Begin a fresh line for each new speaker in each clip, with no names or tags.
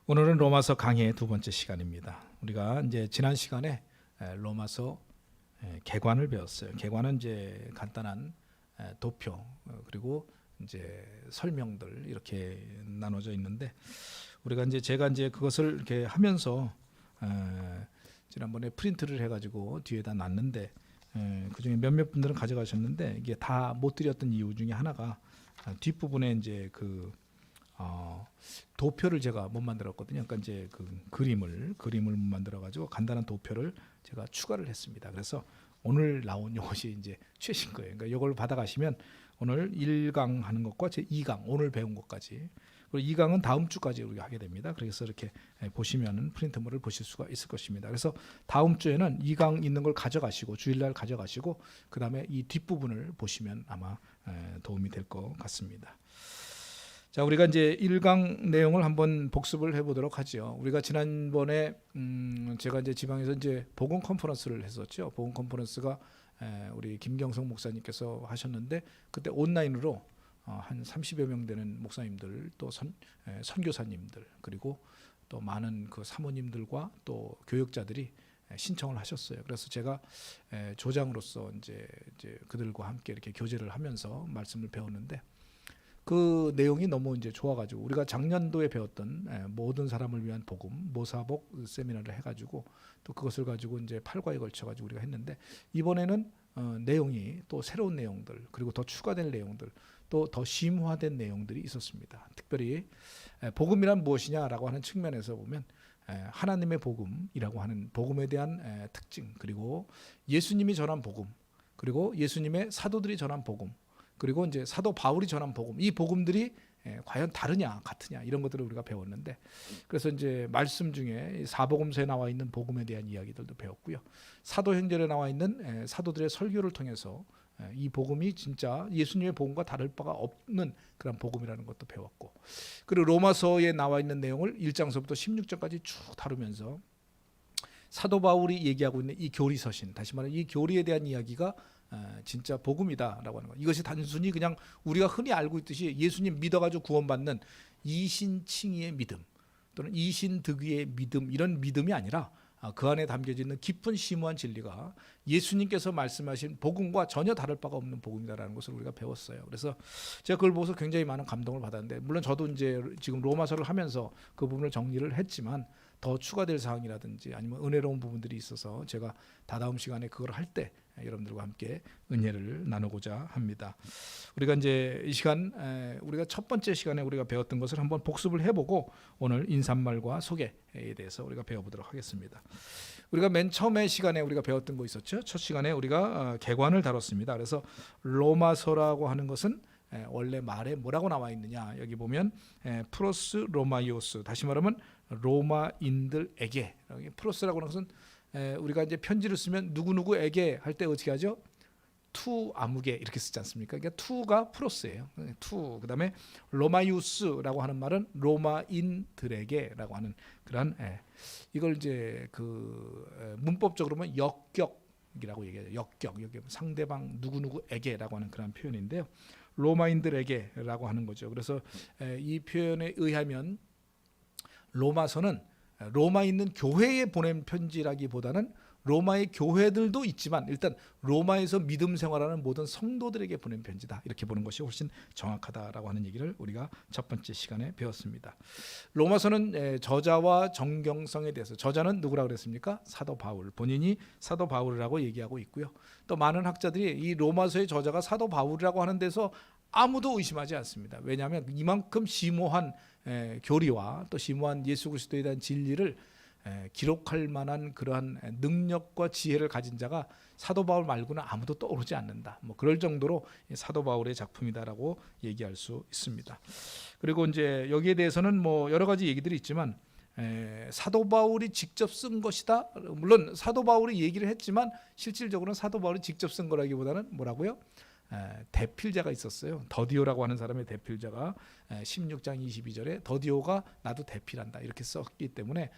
오늘은 로마서 강의의 두 번째 시간입니다. 우리가 이제 지난 시간에 로마서 개관을 배웠어요. 개관은 이제 간단한 도표 그리고 이제 설명들 이렇게 나눠져 있는데 우리가 이제 제가 이제 그것을 이렇게 하면서 지난번에 프린트를 해가지고 뒤에다 놨는데 그중에 몇몇 분들은 가져가셨는데 이게 다 못 드렸던 이유 중에 하나가 뒷부분에 이제 도표를 제가 못 만들었거든요. 그러니까 이제 그 그림을 못 만들어 가지고 간단한 도표를 제가 추가를 했습니다. 그래서 오늘 나온 이것이 이제 최신 거예요. 그러니까 이걸 받아 가시면 오늘 1강 하는 것과 제 2강 오늘 배운 것까지 그리고 2강은 다음 주까지 우리가 하게 됩니다. 그래서 이렇게 보시면은 프린트물을 보실 수가 있을 것입니다. 그래서 다음 주에는 2강 있는 걸 가져가시고 주일날 가져가시고 그다음에 이 뒷부분을 보시면 아마 도움이 될 것 같습니다. 자, 우리가 이제 1강 내용을 한번 복습을 해보도록 하죠. 우리가 지난번에 제가 이제 지방에서 이제 복음 컨퍼런스를 했었죠. 복음 컨퍼런스가 우리 김경성 목사님께서 하셨는데 그때 온라인으로 한 30여 명 되는 목사님들 또 선교사님들 그리고 또 많은 그 사모님들과 또 교역자들이 신청을 하셨어요. 그래서 제가 조장으로서 이제 그들과 함께 이렇게 교제를 하면서 말씀을 배웠는데. 그 내용이 너무 이제 좋아가지고 우리가 작년도에 배웠던 모든 사람을 위한 복음 모사복 세미나를 해가지고 또 그것을 가지고 이제 8과에 걸쳐가지고 우리가 했는데 이번에는 내용이 또 새로운 내용들 그리고 더 추가된 내용들 또 더 심화된 내용들이 있었습니다. 특별히 복음이란 무엇이냐라고 하는 측면에서 보면 하나님의 복음이라고 하는 복음에 대한 특징 그리고 예수님이 전한 복음 그리고 예수님의 사도들이 전한 복음 그리고 이제 사도 바울이 전한 복음, 이 복음들이 과연 다르냐, 같으냐 이런 것들을 우리가 배웠는데, 그래서 이제 말씀 중에 사복음서에 나와 있는 복음에 대한 이야기들도 배웠고요. 사도행전에 나와 있는 사도들의 설교를 통해서 이 복음이 진짜 예수님의 복음과 다를 바가 없는 그런 복음이라는 것도 배웠고, 그리고 로마서에 나와 있는 내용을 1장서부터 16장까지 쭉 다루면서 사도 바울이 얘기하고 있는 이 교리서신, 다시 말하면 이 교리에 대한 이야기가 진짜 복음이다라고 하는 거. 이것이 단순히 그냥 우리가 흔히 알고 있듯이 예수님 믿어가지고 구원받는 이신칭의의 믿음 또는 이신득의의 믿음 이런 믿음이 아니라 그 안에 담겨져 있는 깊은 심오한 진리가 예수님께서 말씀하신 복음과 전혀 다를 바가 없는 복음이다라는 것을 우리가 배웠어요. 그래서 제가 그걸 보고서 굉장히 많은 감동을 받았는데 물론 저도 이제 지금 로마서를 하면서 그 부분을 정리를 했지만 더 추가될 사항이라든지 아니면 은혜로운 부분들이 있어서 제가 다다음 시간에 그걸 할 때 여러분들과 함께 은혜를 나누고자 합니다. 우리가 이제 이 시간 우리가 첫 번째 시간에 우리가 배웠던 것을 한번 복습을 해보고 오늘 인사말과 소개에 대해서 우리가 배워보도록 하겠습니다. 우리가 맨 처음에 시간에 우리가 배웠던 거 있었죠. 첫 시간에 우리가 개관을 다뤘습니다. 그래서 로마서라고 하는 것은 원래 말에 뭐라고 나와 있느냐 여기 보면 프로스 로마이오스 다시 말하면 로마인들에게 프로스라고 하는 것은 우리가 이제 편지를 쓰면 누구누구에게 할 때 어떻게 하죠? 투 아무개 이렇게 쓰지 않습니까? 그러니까 투가 프로스예요. 투 그다음에 로마이우스라고 하는 말은 로마인들에게라고 하는 그런 이걸 이제 그 문법적으로 보면 역격이라고 얘기해요. 역격 상대방 누구누구에게라고 하는 그런 표현인데요. 로마인들에게라고 하는 거죠. 그래서 이 표현에 의하면 로마서는 로마에 있는 교회에 보낸 편지라기보다는 로마의 교회들도 있지만 일단 로마에서 믿음 생활하는 모든 성도들에게 보낸 편지다 이렇게 보는 것이 훨씬 정확하다라고 하는 얘기를 우리가 첫 번째 시간에 배웠습니다. 로마서는 저자와 정경성에 대해서 저자는 누구라고 그랬습니까? 사도 바울 본인이 사도 바울이라고 얘기하고 있고요. 또 많은 학자들이 이 로마서의 저자가 사도 바울이라고 하는 데서 아무도 의심하지 않습니다. 왜냐하면 이만큼 심오한 교리와 또 심오한 예수 그리스도에 대한 진리를 기록할 만한 그러한 능력과 지혜를 가진 자가 사도 바울 말고는 아무도 떠오르지 않는다. 뭐 그럴 정도로 사도 바울의 작품이다라고 얘기할 수 있습니다. 그리고 이제 여기에 대해서는 뭐 여러 가지 얘기들이 있지만 사도 바울이 직접 쓴 것이다. 물론 사도 바울이 얘기를 했지만 실질적으로는 사도 바울이 직접 쓴 거라기보다는 뭐라고요? 대필자가 있었어요. 더디오라고 하는 사람의 대필자가 16장 22절에 더디오가 나도 대필한다 이렇게 썼기 때문에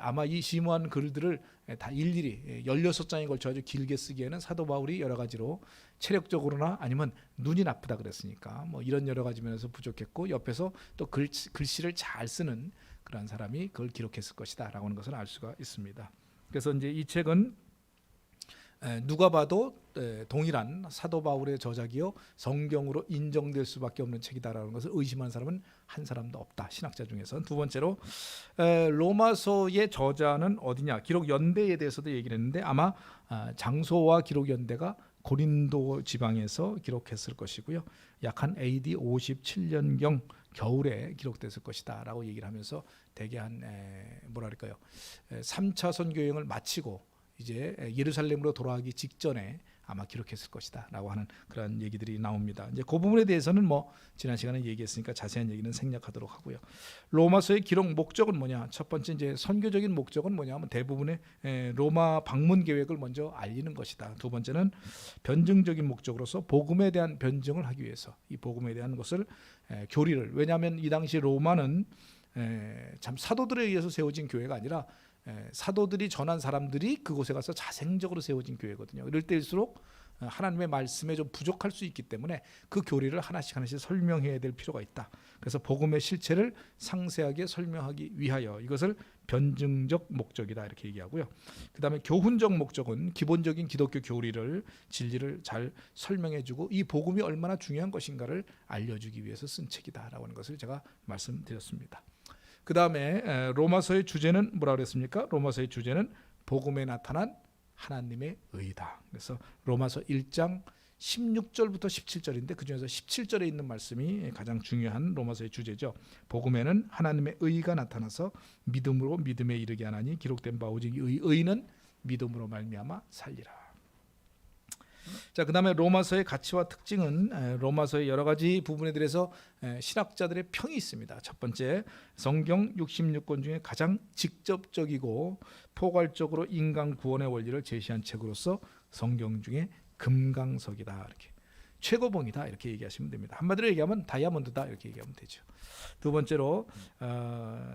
아마 이 심오한 글들을 다 일일이 16장에 걸쳐 아주 길게 쓰기에는 사도 바울이 여러 가지로 체력적으로나 아니면 눈이 나쁘다 그랬으니까 뭐 이런 여러 가지 면에서 부족했고 옆에서 또 글씨를 잘 쓰는 그런 사람이 그걸 기록했을 것이다라고 하는 것을 알 수가 있습니다. 그래서 이제 이 책은 누가 봐도 동일한 사도 바울의 저작이요 성경으로 인정될 수밖에 없는 책이다라는 것을 의심하는 사람은 한 사람도 없다, 신학자 중에서는. 두 번째로 로마서의 저자는 어디냐, 기록 연대에 대해서도 얘기를 했는데 아마 장소와 기록 연대가 고린도 지방에서 기록했을 것이고요, 약 한 AD 57년경 겨울에 기록됐을 것이다라고 얘기를 하면서 대개 한 뭐랄까요, 3차 선교 여행을 마치고 이제 예루살렘으로 돌아가기 직전에 아마 기록했을 것이다라고 하는 그런 얘기들이 나옵니다. 이제 그 부분에 대해서는 뭐 지난 시간에 얘기했으니까 자세한 얘기는 생략하도록 하고요. 로마서의 기록 목적은 뭐냐? 첫 번째 이제 선교적인 목적은 뭐냐면 대부분의 로마 방문 계획을 먼저 알리는 것이다. 두 번째는 변증적인 목적으로서 복음에 대한 변증을 하기 위해서 이 복음에 대한 것을 교리를, 왜냐하면 이 당시 로마는 참 사도들에 의해서 세워진 교회가 아니라 사도들이 전한 사람들이 그곳에 가서 자생적으로 세워진 교회거든요. 이럴 때일수록 하나님의 말씀에 좀 부족할 수 있기 때문에 그 교리를 하나씩 설명해야 될 필요가 있다. 그래서 복음의 실체를 상세하게 설명하기 위하여 이것을 변증적 목적이다 이렇게 얘기하고요. 그 다음에 교훈적 목적은 기본적인 기독교 교리를, 진리를 잘 설명해주고 이 복음이 얼마나 중요한 것인가를 알려주기 위해서 쓴 책이다라고 하는 것을 제가 말씀드렸습니다. 그 다음에 로마서의 주제는 뭐라고 그랬습니까? 로마서의 주제는 복음에 나타난 하나님의 의다. 그래서 로마서 1장 16절부터 17절인데 그 중에서 17절에 있는 말씀이 가장 중요한 로마서의 주제죠. 복음에는 하나님의 의가 나타나서 믿음으로 믿음에 이르게 하나니 기록된 바 오직 의는 믿음으로 말미암아 살리라. 자, 그 다음에 로마서의 가치와 특징은 로마서의 여러 가지 부분에 대해서 신학자들의 평이 있습니다. 첫 번째, 성경 66권 중에 가장 직접적이고 포괄적으로 인간 구원의 원리를 제시한 책으로서 성경 중에 금강석이다, 이렇게 최고봉이다 이렇게 얘기하시면 됩니다. 한마디로 얘기하면 다이아몬드다 이렇게 얘기하면 되죠. 두 번째로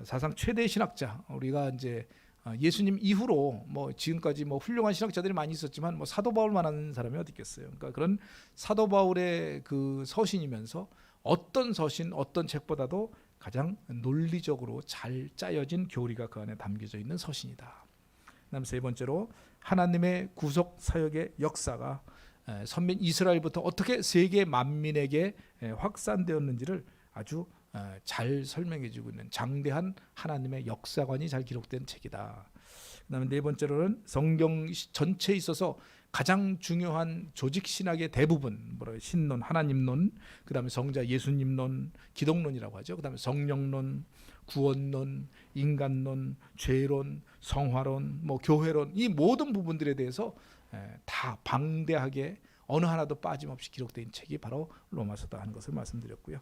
사상 최대 신학자, 우리가 이제 예수님 이후로 뭐 지금까지 뭐 훌륭한 신학자들이 많이 있었지만 뭐 사도 바울만한 사람이 어디 있겠어요. 그러니까 그런 사도 바울의 그 서신이면서 어떤 서신, 어떤 책보다도 가장 논리적으로 잘 짜여진 교리가 그 안에 담겨져 있는 서신이다. 그다음 세 번째로 하나님의 구속 사역의 역사가 선민 이스라엘부터 어떻게 세계 만민에게 확산되었는지를 아주 잘 설명해주고 있는 장대한 하나님의 역사관이 잘 기록된 책이다. 그다음에 네 번째로는 성경 전체에 있어서 가장 중요한 조직 신학의 대부분, 신론, 하나님론, 그다음에 성자 예수님론, 기독론이라고 하죠. 그다음에 성령론, 구원론, 인간론, 죄론, 성화론, 뭐 교회론, 이 모든 부분들에 대해서 다 방대하게 어느 하나도 빠짐없이 기록된 책이 바로 로마서다 하는 것을 말씀드렸고요.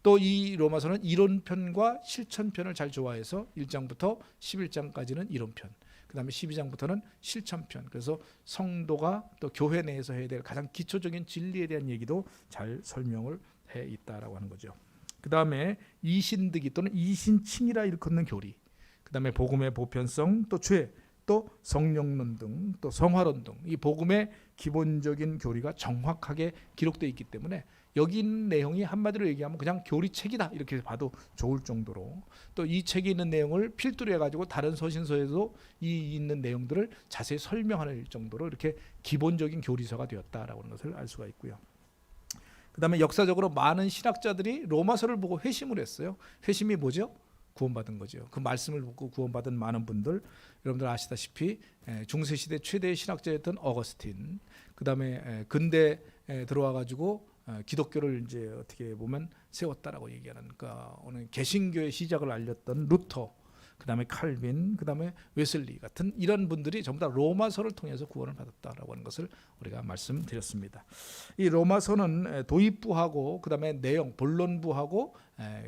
또 이 로마서는 이론편과 실천편을 잘 조화해서 1장부터 11장까지는 이론편, 그 다음에 12장부터는 실천편, 그래서 성도가 또 교회 내에서 해야 될 가장 기초적인 진리에 대한 얘기도 잘 설명을 해 있다라고 하는 거죠. 그 다음에 이신득이 또는 이신칭이라 일컫는 교리, 그 다음에 복음의 보편성, 또 죄, 또 성령론 등, 또 성화론 등 이 복음의 기본적인 교리가 정확하게 기록되어 있기 때문에 여기 있는 내용이 한마디로 얘기하면 그냥 교리책이다 이렇게 봐도 좋을 정도로, 또 이 책에 있는 내용을 필두로 해가지고 다른 서신서에도 이 있는 내용들을 자세히 설명할 정도로 이렇게 기본적인 교리서가 되었다라고 하는 것을 알 수가 있고요. 그 다음에 역사적으로 많은 신학자들이 로마서를 보고 회심을 했어요. 회심이 뭐죠? 구원받은 거죠. 그 말씀을 듣고 구원받은 많은 분들, 여러분들 아시다시피 중세시대 최대의 신학자였던 어거스틴, 그 다음에 근대에 들어와 가지고 기독교를 이제 어떻게 보면 세웠다라고 얘기하는, 그러니까 오늘 개신교의 시작을 알렸던 루터, 그 다음에 칼빈, 그 다음에 웨슬리 같은 이런 분들이 전부 다 로마서를 통해서 구원을 받았다라고 하는 것을 우리가 말씀드렸습니다. 이 로마서는 도입부하고 그 다음에 내용, 본론부하고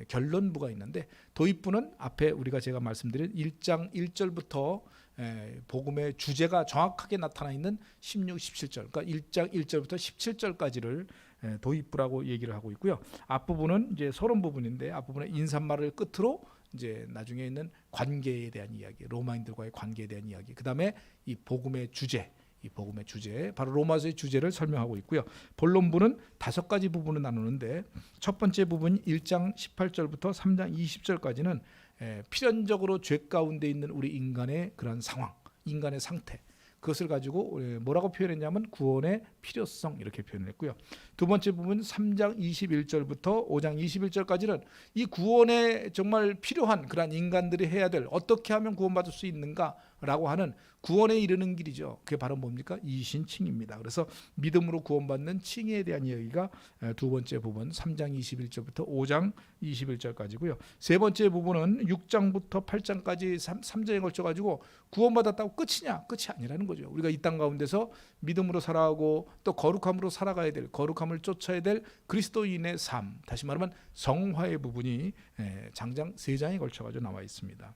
결론부가 있는데, 도입부는 앞에 제가 말씀드린 1장 1절부터 복음의 주제가 정확하게 나타나 있는 16, 17절, 그러니까 1장 1절부터 17절까지를 도입부라고 얘기를 하고 있고요. 앞부분은 이제 서론 부분인데, 앞부분의 인사말을 끝으로 이제 나중에 있는 관계에 대한 이야기, 로마인들과의 관계에 대한 이야기, 그 다음에 이 복음의 주제, 바로 로마서의 주제를 설명하고 있고요. 본론부는 5가지 부분을 나누는데, 첫 번째 부분 1장 18절부터 3장 20절까지는 필연적으로 죄 가운데 있는 우리 인간의 그런 상황, 인간의 상태, 그것을 가지고 뭐라고 표현했냐면 구원의 필요성 이렇게 표현했고요. 두 번째 부분 3장 21절부터 5장 21절까지는 이 구원에 정말 필요한 그런 인간들이 해야 될, 어떻게 하면 구원받을 수 있는가라고 하는 구원에 이르는 길이죠. 그게 바로 뭡니까? 이신칭입니다. 그래서 믿음으로 구원받는 칭에 대한 이야기가 두 번째 부분 3장 21절부터 5장 21절까지고요. 세 번째 부분은 6장부터 8장까지 3장에 걸쳐 가지고 구원받았다고 끝이냐? 끝이 아니라는 거죠. 우리가 이 땅 가운데서 믿음으로 살아가고 또 거룩함으로 살아가야 될, 거룩함을 쫓아야 될 그리스도인의 삶, 다시 말하면 성화의 부분이 장장 3장에 걸쳐 가지고 나와 있습니다.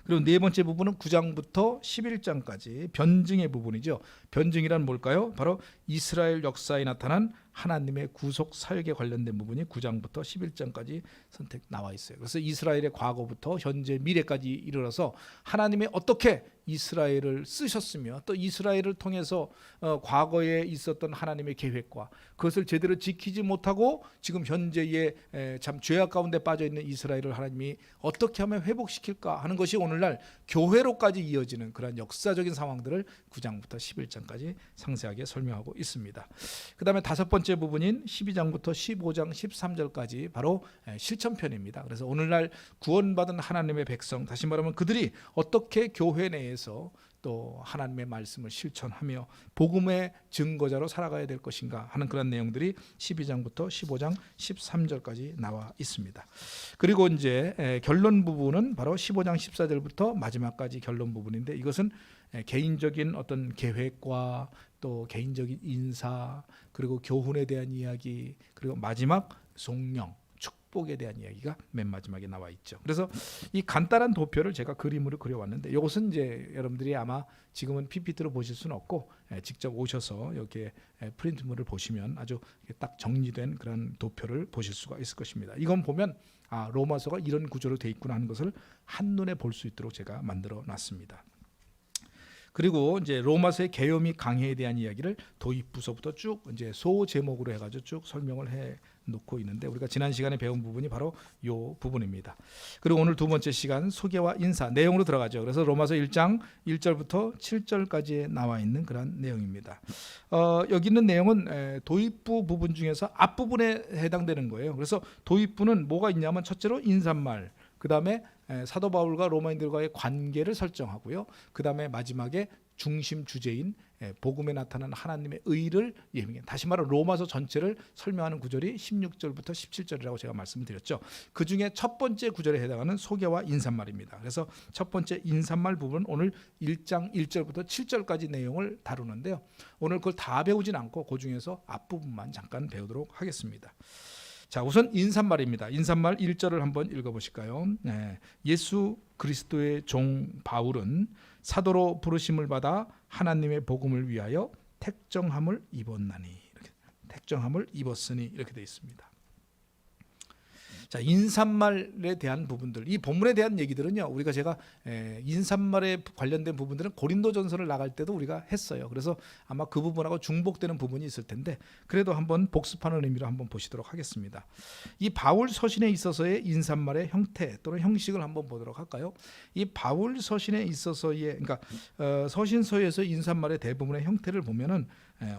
그리고 네 번째 부분은 9장부터 11장까지 변증의 부분이죠. 변증이란 뭘까요? 바로 이스라엘 역사에 나타난 하나님의 구속 사역에 관련된 부분이 9장부터 11장까지 선택 나와 있어요. 그래서 이스라엘의 과거부터 현재 미래까지 이르러서 하나님이 어떻게 이스라엘을 쓰셨으며 또 이스라엘을 통해서 과거에 있었던 하나님의 계획과 그것을 제대로 지키지 못하고 지금 현재의 참 죄악 가운데 빠져 있는 이스라엘을 하나님이 어떻게 하면 회복시킬까 하는 것이 오늘날 교회로까지 이어지는 그런 역사적인 상황들을 9장부터 11장까지 상세하게 설명하고 있습니다. 그 다음에 다섯 번째 부분인 12장부터 15장 13절까지 바로 실천편입니다. 그래서 오늘날 구원받은 하나님의 백성, 다시 말하면 그들이 어떻게 교회 내에서 또 하나님의 말씀을 실천하며 복음의 증거자로 살아가야 될 것인가 하는 그런 내용들이 12장부터 15장 13절까지 나와 있습니다. 그리고 이제 결론 부분은 바로 15장 14절부터 마지막까지 결론 부분인데, 이것은 개인적인 어떤 계획과 또 개인적인 인사, 그리고 교훈에 대한 이야기, 그리고 마지막 송령, 축복에 대한 이야기가 맨 마지막에 나와 있죠. 그래서 이 간단한 도표를 제가 그림으로 그려왔는데, 이것은 이제 여러분들이 아마 지금은 PPT로 보실 수는 없고 직접 오셔서 이렇게 프린트물을 보시면 아주 딱 정리된 그런 도표를 보실 수가 있을 것입니다. 이건 보면 로마서가 이런 구조로 돼 있구나 하는 것을 한눈에 볼 수 있도록 제가 만들어 놨습니다. 그리고 이제 로마서의 개요 및 강해에 대한 이야기를 도입부서부터 쭉 이제 소 제목으로 해가지고 쭉 설명을 해 놓고 있는데, 우리가 지난 시간에 배운 부분이 바로 이 부분입니다. 그리고 오늘 두 번째 시간 소개와 인사 내용으로 들어가죠. 그래서 로마서 1장 1절부터 7절까지 나와 있는 그런 내용입니다. 여기 있는 내용은 도입부 부분 중에서 앞부분에 해당되는 거예요. 그래서 도입부는 뭐가 있냐면 첫째로 인사말, 그 다음에 사도 바울과 로마인들과의 관계를 설정하고요. 그 다음에 마지막에 중심 주제인 복음에 나타나는 하나님의 의를 예명해, 다시 말해 로마서 전체를 설명하는 구절이 16절부터 17절이라고 제가 말씀드렸죠. 그 중에 첫 번째 구절에 해당하는 소개와 인사말입니다. 그래서 첫 번째 인사말 부분은 오늘 1장 1절부터 7절까지 내용을 다루는데요. 오늘 그걸 다 배우진 않고 그 중에서 앞부분만 잠깐 배우도록 하겠습니다. 자, 우선 인사말입니다. 인사말 1절을 한번 읽어보실까요? 예수 그리스도의 종 바울은 사도로 부르심을 받아 하나님의 복음을 위하여 택정함을 입었나니, 이렇게 택정함을 입었으니 이렇게 되어 있습니다. 자, 인사말에 대한 부분들, 이 본문에 대한 얘기들은요, 우리가 제가 인사말에 관련된 부분들은 고린도전서를 나갈 때도 우리가 했어요. 그래서 아마 그 부분하고 중복되는 부분이 있을 텐데, 그래도 한번 복습하는 의미로 한번 보시도록 하겠습니다. 이 바울 서신에 있어서의 인사말의 형태 또는 형식을 한번 보도록 할까요? 이 바울 서신에 있어서의, 그러니까 서신서에서 인사말의 대부분의 형태를 보면은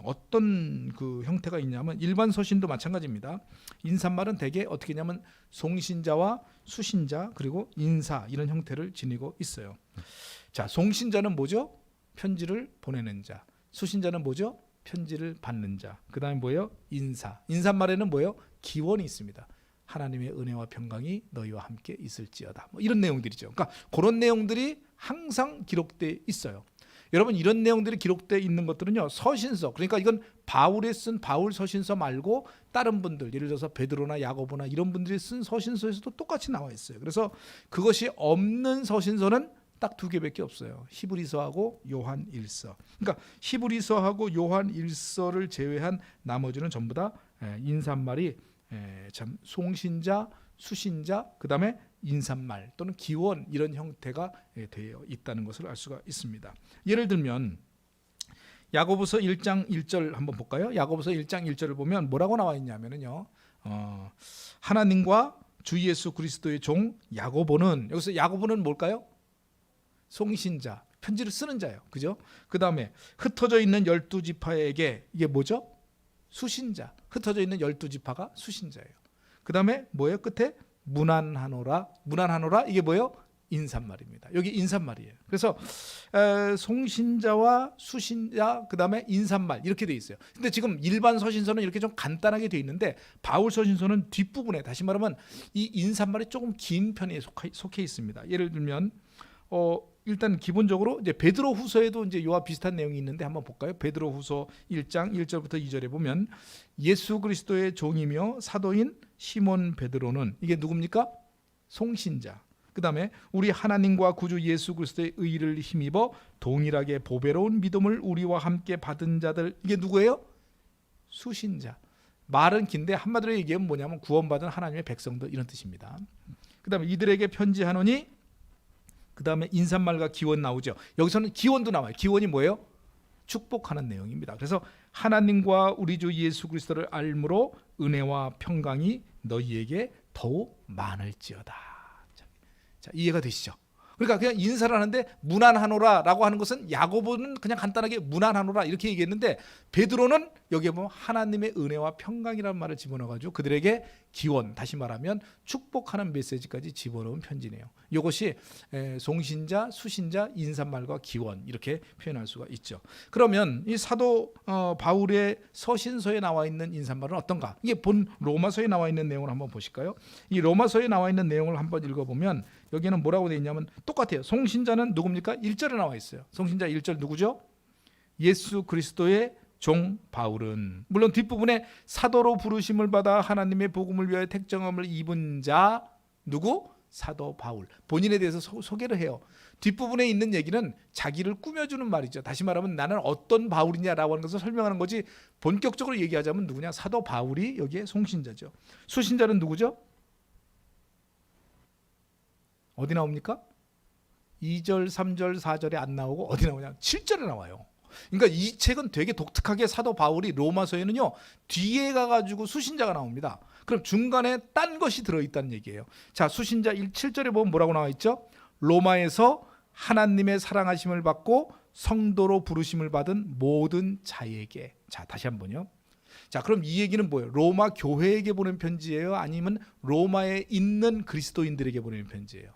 어떤 그 형태가 있냐면, 일반 서신도 마찬가지입니다. 인사말은 대개 어떻게 하냐면 송신자와 수신자 그리고 인사, 이런 형태를 지니고 있어요. 자, 송신자는 뭐죠? 편지를 보내는 자. 수신자는 뭐죠? 편지를 받는 자. 그 다음에 뭐예요? 인사. 인사말에는 뭐예요? 기원이 있습니다. 하나님의 은혜와 평강이 너희와 함께 있을지어다. 뭐 이런 내용들이죠. 그러니까 그런 내용들이 항상 기록되어 있어요. 여러분, 이런 내용들이 기록되어 있는 것들은요, 서신서, 그러니까 이건 바울이 쓴 바울 서신서 말고 다른 분들, 예를 들어서 베드로나 야고보나 이런 분들이 쓴 서신서에서도 똑같이 나와 있어요. 그래서 그것이 없는 서신서는 딱 두 개밖에 없어요. 히브리서하고 요한 1서. 그러니까 히브리서하고 요한 1서를 제외한 나머지는 전부 다 인사말이 참 송신자, 수신자, 그 다음에 인사말 또는 기원, 이런 형태가 되어 있다는 것을 알 수가 있습니다. 예를 들면 야고보서 1장 1절 한번 볼까요? 야고보서 1장 1절을 보면 뭐라고 나와 있냐면요, 하나님과 주 예수 그리스도의 종 야고보는, 여기서 야고보는 뭘까요? 송신자, 편지를 쓰는 자예요. 그죠? 그 다음에 흩어져 있는 12지파에게, 이게 뭐죠? 수신자. 흩어져 있는 12지파가 수신자예요. 그 다음에 뭐예요? 끝에 문안하노라. 문안하노라, 이게 뭐예요? 인사말입니다. 여기 인사말이에요. 그래서 송신자와 수신자, 그 다음에 인사말, 이렇게 돼 있어요. 근데 지금 일반 서신서는 이렇게 좀 간단하게 돼 있는데 바울 서신서는 뒷부분에, 다시 말하면 이 인사말이 조금 긴 편에 속해 있습니다. 예를 들면 일단 기본적으로 이제 베드로 후서에도 이제 이와 비슷한 내용이 있는데 한번 볼까요? 베드로 후서 1장 1절부터 2절에 보면 예수 그리스도의 종이며 사도인 시몬 베드로는, 이게 누굽니까? 송신자. 그 다음에 우리 하나님과 구주 예수 그리스도의 의를 힘입어 동일하게 보배로운 믿음을 우리와 함께 받은 자들, 이게 누구예요? 수신자. 말은 긴데 한마디로 얘기하면 뭐냐면 구원받은 하나님의 백성들, 이런 뜻입니다. 그 다음에 이들에게 편지하노니, 그 다음에 인사말과 기원 나오죠. 여기서는 기원도 나와요. 기원이 뭐예요? 축복하는 내용입니다. 그래서 하나님과 우리 주 예수 그리스도를 알므로 은혜와 평강이 너희에게 더욱 많을지어다. 자, 이해가 되시죠? 그러니까 그냥 인사를 하는데 문안하노라라고 하는 것은, 야고보는 그냥 간단하게 문안하노라 이렇게 얘기했는데 베드로는 여기에 보면 하나님의 은혜와 평강이라는 말을 집어넣어가지고 그들에게 기원, 다시 말하면 축복하는 메시지까지 집어넣은 편지네요. 이것이 송신자, 수신자, 인사말과 기원, 이렇게 표현할 수가 있죠. 그러면 이 사도 바울의 서신서에 나와 있는 인사말은 어떤가? 이게 본 로마서에 나와 있는 내용을 한번 보실까요? 이 로마서에 나와 있는 내용을 한번 읽어보면 여기는 뭐라고 되어 있냐면 똑같아요. 송신자는 누굽니까? 1절에 나와 있어요. 송신자 1절 누구죠? 예수 그리스도의 종 바울은, 물론 뒷부분에 사도로 부르심을 받아 하나님의 복음을 위하여 택정함을 입은 자, 누구? 사도 바울. 본인에 대해서 소개를 해요. 뒷부분에 있는 얘기는 자기를 꾸며주는 말이죠. 다시 말하면 나는 어떤 바울이냐라고 하는 것을 설명하는 거지, 본격적으로 얘기하자면 누구냐? 사도 바울이 여기에 송신자죠. 수신자는 누구죠? 어디 나옵니까? 2절, 3절, 4절에 안 나오고 어디 나오냐? 7절에 나와요. 그러니까 이 책은 되게 독특하게 사도 바울이 로마서에는요, 뒤에 가가지고 수신자가 나옵니다. 그럼 중간에 딴 것이 들어있다는 얘기예요. 자, 수신자 7절에 보면 뭐라고 나와 있죠? 로마에서 하나님의 사랑하심을 받고 성도로 부르심을 받은 모든 자에게. 자, 다시 한번요. 자, 그럼 이 얘기는 뭐예요? 로마 교회에게 보낸 편지예요? 아니면 로마에 있는 그리스도인들에게 보낸 편지예요?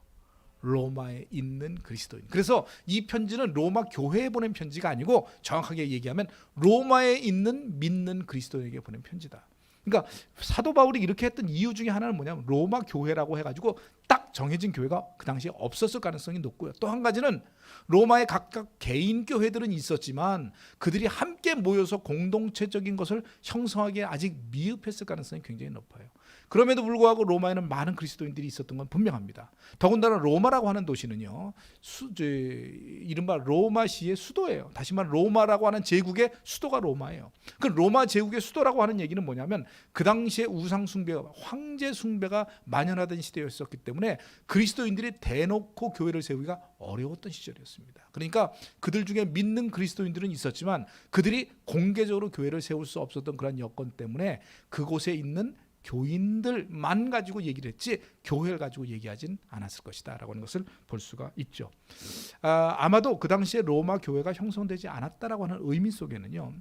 로마에 있는 그리스도인. 그래서 이 편지는 로마 교회에 보낸 편지가 아니고 정확하게 얘기하면 로마에 있는 믿는 그리스도인에게 보낸 편지다. 그러니까 사도 바울이 이렇게 했던 이유 중에 하나는 뭐냐면 로마 교회라고 해가지고 딱 정해진 교회가 그 당시에 없었을 가능성이 높고요. 또 한 가지는 로마의 각각 개인 교회들은 있었지만 그들이 함께 모여서 공동체적인 것을 형성하기에 아직 미흡했을 가능성이 굉장히 높아요. 그럼에도 불구하고 로마에는 많은 그리스도인들이 있었던 건 분명합니다. 더군다나 로마라고 하는 도시는요, 이른바 로마시의 수도예요. 다시 말해 로마라고 하는 제국의 수도가 로마예요. 그 로마 제국의 수도라고 하는 얘기는 뭐냐면 그 당시에 우상 숭배가, 황제 숭배가 만연하던 시대였었기 때문에 그리스도인들이 대놓고 교회를 세우기가 어려웠던 시절이었습니다. 그러니까 그들 중에 믿는 그리스도인들은 있었지만 그들이 공개적으로 교회를 세울 수 없었던 그런 여건 때문에 그곳에 있는 교인들만 가지고 얘기를 했지 교회를 가지고 얘기하진 않았을 것이다 라고 하는 것을 볼 수가 있죠. 아마도 그 당시에 로마 교회가 형성되지 않았다라고 하는 의미 속에는요,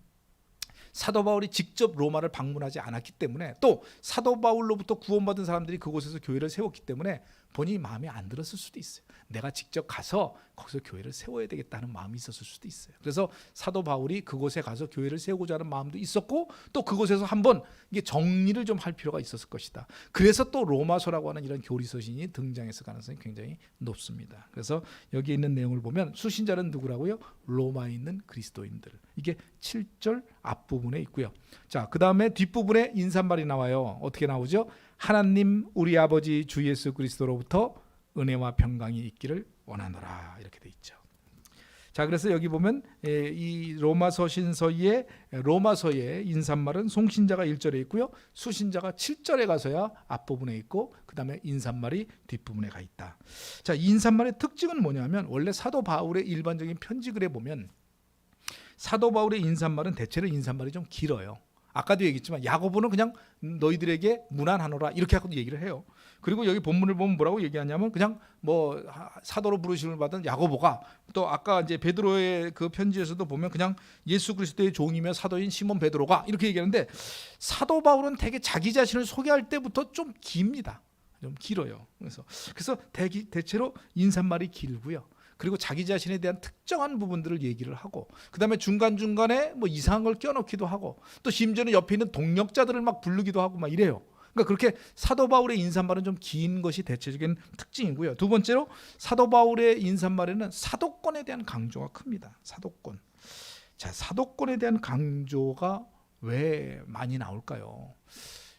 사도 바울이 직접 로마를 방문하지 않았기 때문에, 또 사도 바울로부터 구원받은 사람들이 그곳에서 교회를 세웠기 때문에 본인이 마음에 안 들었을 수도 있어요. 내가 직접 가서 거기서 교회를 세워야 되겠다는 마음이 있었을 수도 있어요. 그래서 사도 바울이 그곳에 가서 교회를 세우고자 하는 마음도 있었고, 또 그곳에서 한번 이게 정리를 좀 할 필요가 있었을 것이다. 그래서 또 로마서라고 하는 이런 교리서신이 등장했을 가능성이 굉장히 높습니다. 그래서 여기 있는 내용을 보면 수신자는 누구라고요? 로마에 있는 그리스도인들. 이게 7절 앞부분에 있고요. 자, 그 다음에 뒷부분에 인사말이 나와요. 어떻게 나오죠? 하나님 우리 아버지 주 예수 그리스도로부터 은혜와 평강이 있기를 원하노라, 이렇게 돼 있죠. 자, 그래서 여기 보면 이 로마서신서의 로마서의 인사말은 송신자가 1절에 있고요, 수신자가 7절에 가서야 앞부분에 있고, 그 다음에 인사말이 뒷부분에 가 있다. 자, 인사말의 특징은 뭐냐면, 원래 사도 바울의 일반적인 편지글에 보면 사도 바울의 인사말은 대체로 인사말이 좀 길어요. 아까도 얘기했지만 야고보는 그냥 너희들에게 문안하노라 이렇게 하고 얘기를 해요. 그리고 여기 본문을 보면 뭐라고 얘기하냐면 그냥 뭐 사도로 부르심을 받은 야고보가 또 아까 이제 베드로의 그 편지에서도 보면 그냥 예수 그리스도의 종이며 사도인 시몬 베드로가 이렇게 얘기하는데 사도 바울은 되게 자기 자신을 소개할 때부터 좀 깁니다. 좀 길어요. 그래서 대체로 인사말이 길고요. 그리고 자기 자신에 대한 특정한 부분들을 얘기를 하고 그다음에 중간중간에 뭐 이상한 걸 껴넣기도 하고 또 심지어는 옆에 있는 동역자들을 막 부르기도 하고 막 이래요. 그러니까 그렇게 사도 바울의 인사말은 좀 긴 것이 대체적인 특징이고요. 두 번째로 사도 바울의 인사말에는 사도권에 대한 강조가 큽니다. 사도권. 자, 사도권에 대한 강조가 왜 많이 나올까요?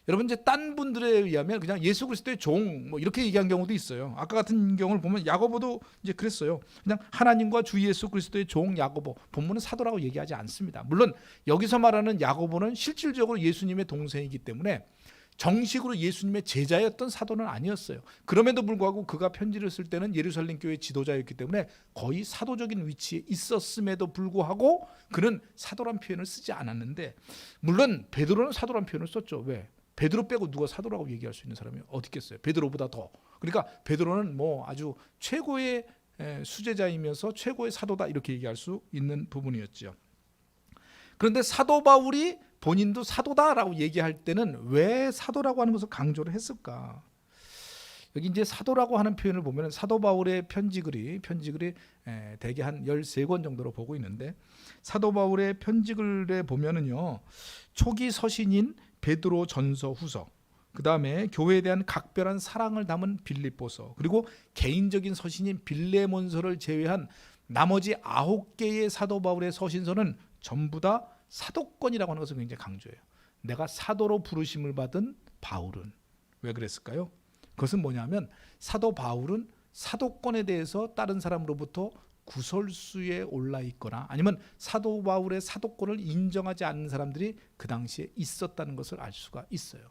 여러분 이제 딴 분들에 의하면 그냥 예수 그리스도의 종 뭐 이렇게 얘기한 경우도 있어요. 아까 같은 경우를 보면 야고보도 이제 그랬어요. 그냥 하나님과 주 예수 그리스도의 종 야고보. 본문은 사도라고 얘기하지 않습니다. 물론 여기서 말하는 야고보는 실질적으로 예수님의 동생이기 때문에 정식으로 예수님의 제자였던 사도는 아니었어요. 그럼에도 불구하고 그가 편지를 쓸 때는 예루살렘 교회 지도자였기 때문에 거의 사도적인 위치에 있었음에도 불구하고 그는 사도란 표현을 쓰지 않았는데 물론 베드로는 사도란 표현을 썼죠. 왜? 베드로 빼고 누가 사도라고 얘기할 수 있는 사람이 어디 있겠어요? 베드로보다 더. 그러니까 베드로는 뭐 아주 최고의 수제자이면서 최고의 사도다 이렇게 얘기할 수 있는 부분이었죠. 그런데 사도 바울이 본인도 사도다라고 얘기할 때는 왜 사도라고 하는 것을 강조를 했을까? 여기 이제 사도라고 하는 표현을 보면 사도 바울의 편지글이 대개 한 13권 정도로 보고 있는데 사도 바울의 편지글에 보면은요. 초기 서신인 베드로 전서 후서 그 다음에 교회에 대한 각별한 사랑을 담은 빌립보서 그리고 개인적인 서신인 빌레몬서를 제외한 나머지 9개의 사도 바울의 서신서는 전부 다 사도권이라고 하는 것을 굉장히 강조해요. 내가 사도로 부르심을 받은 바울은 왜 그랬을까요? 그것은 뭐냐면 사도 바울은 사도권에 대해서 다른 사람으로부터 구설수에 올라 있거나 아니면 사도 바울의 사도권을 인정하지 않는 사람들이 그 당시에 있었다는 것을 알 수가 있어요.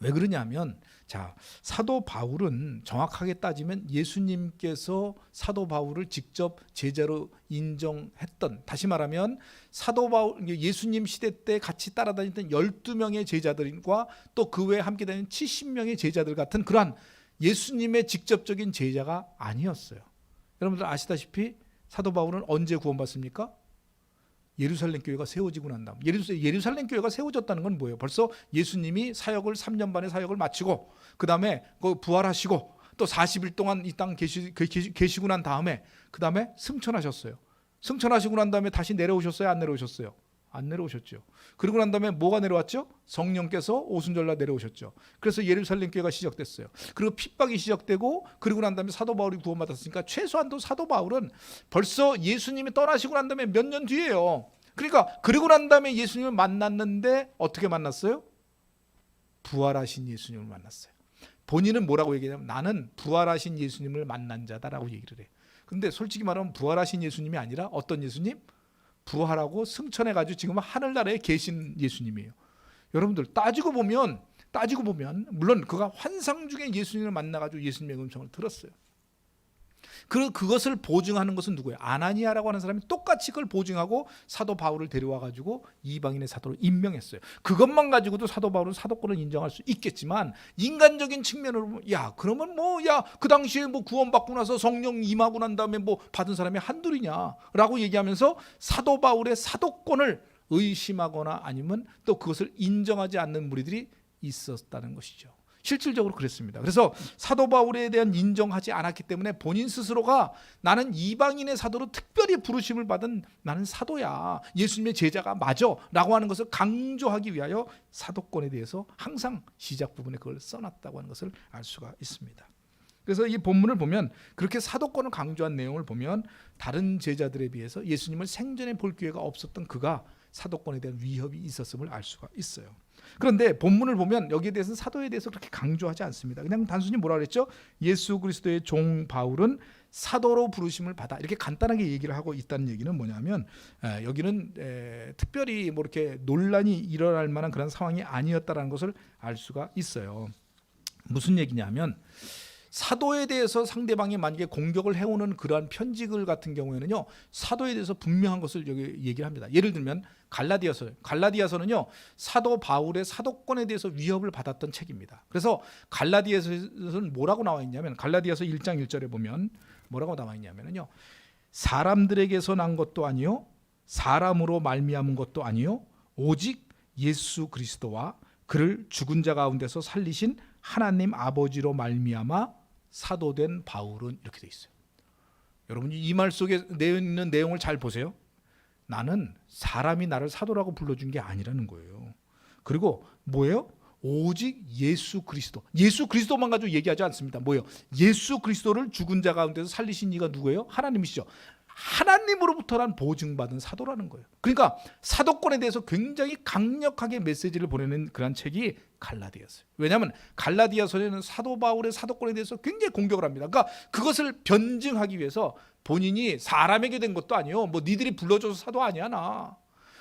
왜 그러냐면 자, 사도 바울은 정확하게 따지면 예수님께서 사도 바울을 직접 제자로 인정했던 다시 말하면 사도 바울 예수님 시대 때 같이 따라다녔던 12명의 제자들과 또 그 외에 함께 다니는 70명의 제자들 같은 그러한 예수님의 직접적인 제자가 아니었어요. 여러분들 아시다시피 사도 바울은 언제 구원받습니까? 예루살렘 교회가 세워지고 난 다음 예루살렘 교회가 세워졌다는 건 뭐예요? 벌써 예수님이 사역을 3년 반의 사역을 마치고 그 다음에 부활하시고 또 40일 동안 이 땅 계시고 난 다음에 그 다음에 승천하셨어요. 승천하시고 난 다음에 다시 내려오셨어요? 안 내려오셨어요? 안 내려오셨죠. 그리고 난 다음에 뭐가 내려왔죠? 성령께서 오순절날 내려오셨죠. 그래서 예루살렘 교회가 시작됐어요. 그리고 핍박이 시작되고 그리고 난 다음에 사도 바울이 구원받았으니까 최소한도 사도 바울은 벌써 예수님이 떠나시고 난 다음에 몇 년 뒤에요. 그러니까 그리고 난 다음에 예수님을 만났는데 어떻게 만났어요? 부활하신 예수님을 만났어요. 본인은 뭐라고 얘기하냐면 나는 부활하신 예수님을 만난 자다라고 얘기를 해요. 근데 솔직히 말하면 부활하신 예수님이 아니라 어떤 예수님? 부활하고 승천해가지고 지금 하늘나라에 계신 예수님이에요. 여러분들 따지고 보면 물론 그가 환상 중에 예수님을 만나가지고 예수님의 음성을 들었어요. 그것을 보증하는 것은 누구예요? 아나니아라고 하는 사람이 똑같이 그걸 보증하고 사도 바울을 데려와가지고 이방인의 사도로 임명했어요. 그것만 가지고도 사도 바울은 사도권을 인정할 수 있겠지만 인간적인 측면으로 보면 그러면 그 당시에 구원받고 나서 성령 임하고 난 다음에 받은 사람이 한둘이냐라고 얘기하면서 사도 바울의 사도권을 의심하거나 아니면 또 그것을 인정하지 않는 무리들이 있었다는 것이죠. 실질적으로 그랬습니다. 그래서 사도 바울에 대한 인정하지 않았기 때문에 본인 스스로가 나는 이방인의 사도로 특별히 부르심을 받은 나는 사도야. 예수님의 제자가 맞아. 라고 하는 것을 강조하기 위하여 사도권에 대해서 항상 시작 부분에 그걸 써놨다고 하는 것을 알 수가 있습니다. 그래서 이 본문을 보면 그렇게 사도권을 강조한 내용을 보면 다른 제자들에 비해서 예수님을 생전에 볼 기회가 없었던 그가 사도권에 대한 위협이 있었음을 알 수가 있어요. 그런데 본문을 보면 여기에 대해서는 사도에 대해서 그렇게 강조하지 않습니다. 그냥 단순히 뭐라 그랬죠? 예수 그리스도의 종 바울은 사도로 부르심을 받아 이렇게 간단하게 얘기를 하고 있다는 얘기는 뭐냐면 여기는 특별히 이렇게 논란이 일어날 만한 그런 상황이 아니었다는 것을 알 수가 있어요. 무슨 얘기냐면 사도에 대해서 상대방이 만약에 공격을 해오는 그러한 편지글 같은 경우에는요, 사도에 대해서 분명한 것을 여기 얘기를 합니다. 예를 들면 갈라디아서는요, 사도 바울의 사도권에 대해서 위협을 받았던 책입니다. 그래서 갈라디아서는 뭐라고 나와 있냐면, 갈라디아서 1장 1절에 보면 뭐라고 나와 있냐면요, 사람들에게서 난 것도 아니요 사람으로 말미암은 것도 아니요 오직 예수 그리스도와 그를 죽은 자 가운데서 살리신 하나님 아버지로 말미암아 사도된 바울은, 이렇게 돼 있어요. 여러분이 이 말 속에 내어 있는 내용을 잘 보세요. 나는 사람이 나를 사도라고 불러준 게 아니라는 거예요. 그리고 뭐예요? 오직 예수 그리스도만 가지고 얘기하지 않습니다. 뭐예요? 예수 그리스도를 죽은 자 가운데서 살리신 이가 누구예요? 하나님이시죠. 하나님으로부터 난 보증받은 사도라는 거예요. 그러니까 사도권에 대해서 굉장히 강력하게 메시지를 보내는 그런 책이 갈라디아서예요. 왜냐하면 갈라디아서에는 사도 바울의 사도권에 대해서 굉장히 공격을 합니다. 그러니까 그것을 변증하기 위해서 본인이 사람에게 된 것도 아니에요. 뭐 니들이 불러줘서 사도 아니야 나.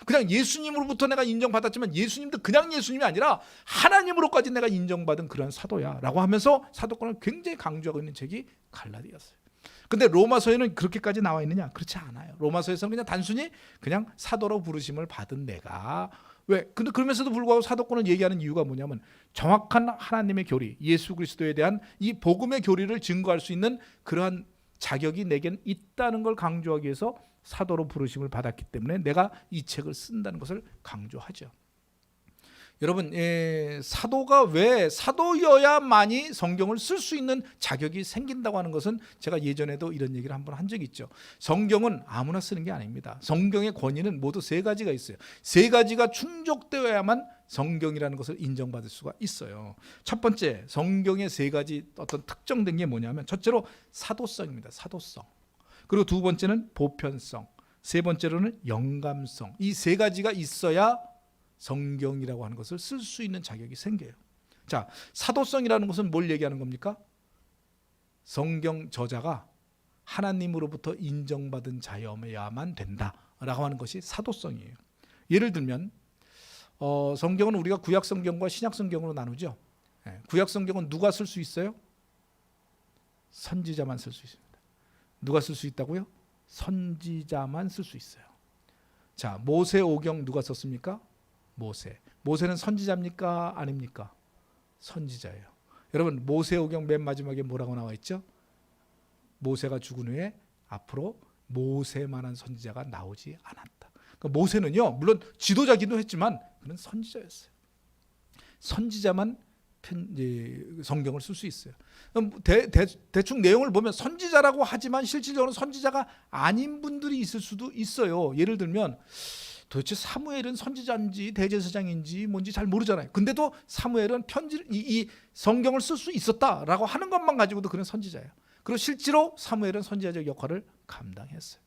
그냥 예수님으로부터 내가 인정받았지만 예수님도 그냥 예수님이 아니라 하나님으로까지 내가 인정받은 그런 사도야 라고 하면서 사도권을 굉장히 강조하고 있는 책이 갈라디아서예요. 근데 로마서에는 그렇게까지 나와 있느냐? 그렇지 않아요. 로마서에서는 그냥 단순히 그냥 사도로 부르심을 받은 내가, 왜? 근데 그러면서도 불구하고 사도권을 얘기하는 이유가 뭐냐면 정확한 하나님의 교리, 예수 그리스도에 대한 이 복음의 교리를 증거할 수 있는 그러한 자격이 내겐 있다는 걸 강조하기 위해서 사도로 부르심을 받았기 때문에 내가 이 책을 쓴다는 것을 강조하죠. 여러분, 사도가 왜 사도여야만이 성경을 쓸 수 있는 자격이 생긴다고 하는 것은 제가 예전에도 이런 얘기를 한번 한 적이 있죠. 성경은 아무나 쓰는 게 아닙니다. 성경의 권위는 모두 세 가지가 있어요. 세 가지가 충족되어야만 성경이라는 것을 인정받을 수가 있어요. 첫 번째, 성경의 세 가지 어떤 특정된 게 뭐냐면, 첫째로 사도성입니다. 사도성. 그리고 두 번째는 보편성, 세 번째로는 영감성. 이 세 가지가 있어야 성경이라고 하는 것을 쓸 수 있는 자격이 생겨요. 자, 사도성이라는 것은 뭘 얘기하는 겁니까? 성경 저자가 하나님으로부터 인정받은 자여야만 된다라고 하는 것이 사도성이에요. 예를 들면 성경은 우리가 구약 성경과 신약 성경으로 나누죠. 구약 성경은 누가 쓸 수 있어요? 선지자만 쓸 수 있습니다. 누가 쓸 수 있다고요? 선지자만 쓸 수 있어요. 자, 모세오경 누가 썼습니까? 모세는 선지자입니까? 아닙니까? 선지자예요. 여러분, 모세오경 맨 마지막에 뭐라고 나와 있죠? 모세가 죽은 후에 앞으로 모세만한 선지자가 나오지 않았다. 그러니까 모세는요, 물론 지도자기도 했지만 그는 선지자였어요. 선지자만 성경을 쓸 수 있어요. 대충 내용을 보면 선지자라고 하지만 실질적으로 선지자가 아닌 분들이 있을 수도 있어요. 예를 들면 도대체 사무엘은 선지자인지 대제사장인지 뭔지 잘 모르잖아요. 근데도 사무엘은 이 성경을 쓸 수 있었다라고 하는 것만 가지고도 그는 선지자예요. 그리고 실제로 사무엘은 선지자적 역할을 감당했어요.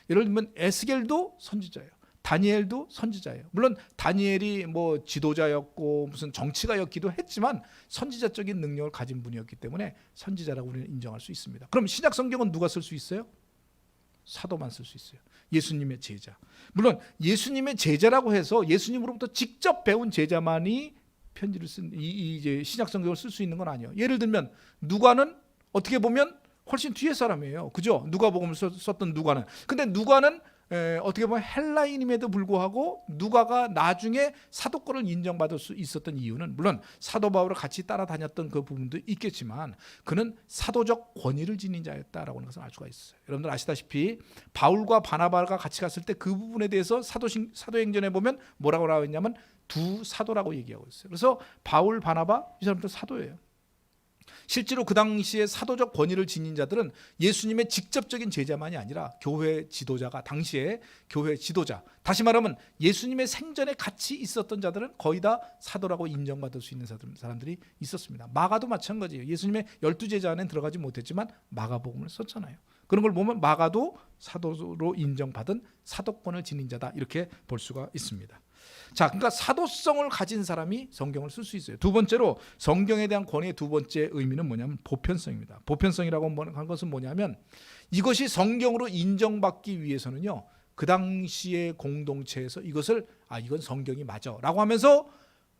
예를 들면 에스겔도 선지자예요. 다니엘도 선지자예요. 물론 다니엘이 뭐 지도자였고 무슨 정치가였기도 했지만 선지자적인 능력을 가진 분이었기 때문에 선지자라고 우리는 인정할 수 있습니다. 그럼 신약 성경은 누가 쓸 수 있어요? 사도만 쓸 수 있어요. 예수님의 제자. 물론 예수님의 제자라고 해서 예수님으로부터 직접 배운 제자만이 편지를 쓴 이제 신약 성경을 쓸 수 있는 건 아니에요. 예를 들면 누가는 어떻게 보면 훨씬 뒤에 사람이에요. 그죠? 누가복음을 썼던 누가는. 근데 누가는 어떻게 보면 헬라인임에도 불구하고 누가가 나중에 사도권을 인정받을 수 있었던 이유는, 물론 사도 바울을 같이 따라다녔던 그 부분도 있겠지만 그는 사도적 권위를 지닌 자였다라고 하는 것을 알 수가 있어요. 여러분들 아시다시피 바울과 바나바가 같이 갔을 때 그 부분에 대해서 사도행전에 보면 뭐라고 나와 있냐면 두 사도라고 얘기하고 있어요. 그래서 바울, 바나바 이 사람들 사도예요. 실제로 그 당시에 사도적 권위를 지닌 자들은 예수님의 직접적인 제자만이 아니라 교회 지도자가, 당시에 교회 지도자, 다시 말하면 예수님의 생전에 같이 있었던 자들은 거의 다 사도라고 인정받을 수 있는 사람들이 있었습니다. 마가도 마찬가지예요. 예수님의 12제자 안에 들어가지 못했지만 마가복음을 썼잖아요. 그런 걸 보면 마가도 사도로 인정받은 사도권을 지닌 자다, 이렇게 볼 수가 있습니다. 자, 그러니까 사도성을 가진 사람이 성경을 쓸 수 있어요. 두 번째로 성경에 대한 권위의 두 번째 의미는 뭐냐면 보편성입니다. 보편성이라고 한 것은 뭐냐면 이것이 성경으로 인정받기 위해서는요, 그 당시의 공동체에서 이것을 이건 성경이 맞아 라고 하면서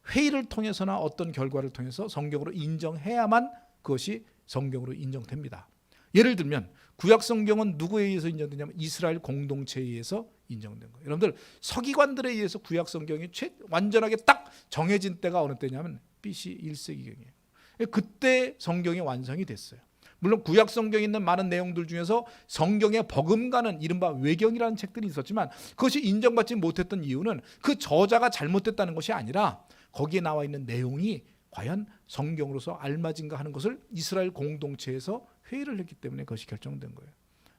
회의를 통해서나 어떤 결과를 통해서 성경으로 인정해야만 그것이 성경으로 인정됩니다. 예를 들면 구약 성경은 누구에 의해서 인정되냐면 이스라엘 공동체에 의해서 인정된 거예요. 여러분들 서기관들에 의해서 구약 성경이 완전하게 딱 정해진 때가 어느 때냐면 BC 1세기경이에요. 그때 성경이 완성이 됐어요. 물론 구약 성경에 있는 많은 내용들 중에서 성경에 버금가는 이른바 외경이라는 책들이 있었지만 그것이 인정받지 못했던 이유는 그 저자가 잘못됐다는 것이 아니라 거기에 나와 있는 내용이 과연 성경으로서 알맞은가 하는 것을 이스라엘 공동체에서 회의를 했기 때문에 그것이 결정된 거예요.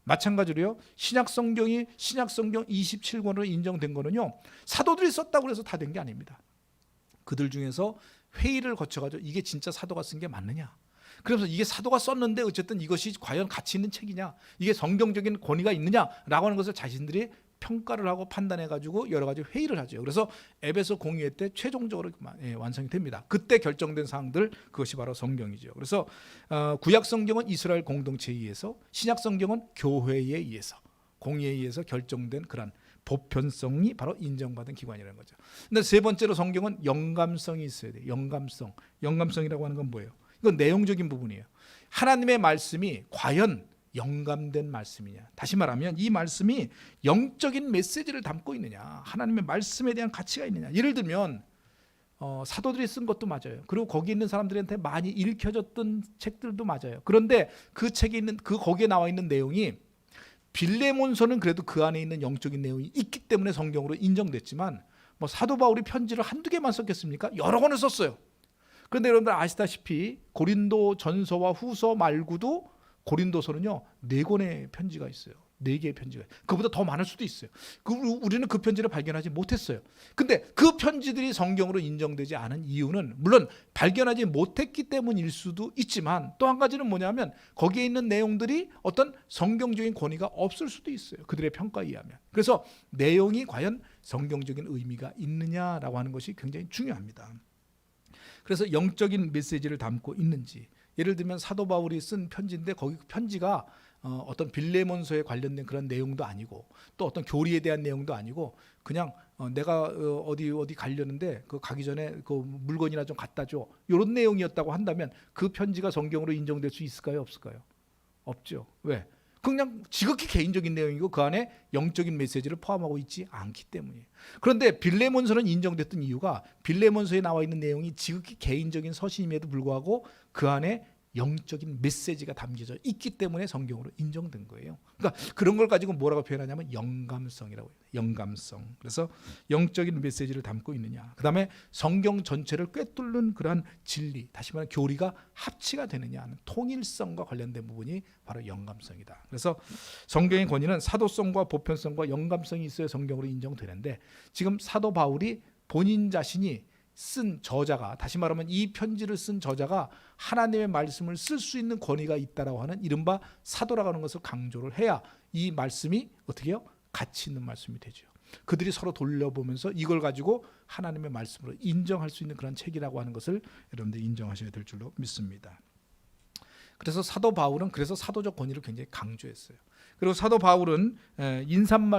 마찬가지로요, 신약 성경이 신약 성경 27권으로 인정된 거는요, 사도들이 썼다고 해서 다 된 게 아닙니다. 그들 중에서 회의를 거쳐가지고 이게 진짜 사도가 쓴 게 맞느냐, 그래서 이게 사도가 썼는데 어쨌든 이것이 과연 가치 있는 책이냐, 이게 성경적인 권위가 있느냐라고 하는 것을 자신들이 평가를 하고 판단해가지고 여러 가지 회의를 하죠. 그래서 에베소 공의회 때 최종적으로 완성이 됩니다. 그때 결정된 사항들, 그것이 바로 성경이죠. 그래서 구약 성경은 이스라엘 공동체에 의해서, 신약 성경은 교회에 의해서, 공의회에 의해서 결정된 그런 보편성이 바로 인정받은 기관이라는 거죠. 근데 세 번째로 성경은 영감성이 있어야 돼요. 영감성이라고 하는 건 뭐예요? 이건 내용적인 부분이에요. 하나님의 말씀이 과연 영감된 말씀이냐, 다시 말하면 이 말씀이 영적인 메시지를 담고 있느냐, 하나님의 말씀에 대한 가치가 있느냐. 예를 들면 사도들이 쓴 것도 맞아요. 그리고 거기 있는 사람들한테 많이 읽혀졌던 책들도 맞아요. 그런데 그 책에 있는 거기에 나와 있는 내용이, 빌레몬서는 그래도 그 안에 있는 영적인 내용이 있기 때문에 성경으로 인정됐지만 뭐 사도 바울이 편지를 한두 개만 썼겠습니까? 여러 권을 썼어요. 그런데 여러분들 아시다시피 고린도 전서와 후서 말고도 고린도서는요 4권의 편지가 있어요. 4개의 편지가. 그보다 더 많을 수도 있어요. 우리는 그 편지를 발견하지 못했어요. 근데 그 편지들이 성경으로 인정되지 않은 이유는 물론 발견하지 못했기 때문일 수도 있지만, 또 한 가지는 뭐냐면 거기에 있는 내용들이 어떤 성경적인 권위가 없을 수도 있어요. 그들의 평가에 의하면. 그래서 내용이 과연 성경적인 의미가 있느냐라고 하는 것이 굉장히 중요합니다. 그래서 영적인 메시지를 담고 있는지, 예를 들면 사도 바울이 쓴 편지인데 거기 편지가 어떤 빌레몬서에 관련된 그런 내용도 아니고 또 어떤 교리에 대한 내용도 아니고 그냥 내가 어디 가려는데 그 가기 전에 그 물건이나 좀 갖다 줘, 이런 내용이었다고 한다면 그 편지가 성경으로 인정될 수 있을까요, 없을까요? 없죠. 왜? 그냥 지극히 개인적인 내용이고 그 안에 영적인 메시지를 포함하고 있지 않기 때문이에요. 그런데 빌레몬서는 인정됐던 이유가 빌레몬서에 나와 있는 내용이 지극히 개인적인 서신임에도 불구하고 그 안에 영적인 메시지가 담겨져 있기 때문에 성경으로 인정된 거예요. 그러니까 그런 걸 가지고 뭐라고 표현하냐면 영감성이라고 해요. 영감성. 그래서 영적인 메시지를 담고 있느냐, 그 다음에 성경 전체를 꿰뚫는 그러한 진리, 다시 말하면 교리가 합치가 되느냐 하는 통일성과 관련된 부분이 바로 영감성이다. 그래서 성경의 권위는 사도성과 보편성과 영감성이 있어야 성경으로 인정되는데, 지금 사도 바울이 본인 자신이 쓴 저자가, 다시 말하면 이 편지를 쓴 저자가 하나님의 말씀을 쓸 수 있는 권위가 있다라고 하는 이른바 사도라고 하는 것을 강조를 해야 이 말씀이 어떻게 해요? 가치 있는 말씀이 되죠. 그들이 서로 돌려보면서 이걸 가지고 하나님의 말씀으로 인정할 수 있는 그런 책이라고 하는 것을 여러분들 인정하셔야 될 줄로 믿습니다. 그래서 사도 바울은 그래서 사도적 권위를 굉장히 강조했어요. 그리고 사도 바울은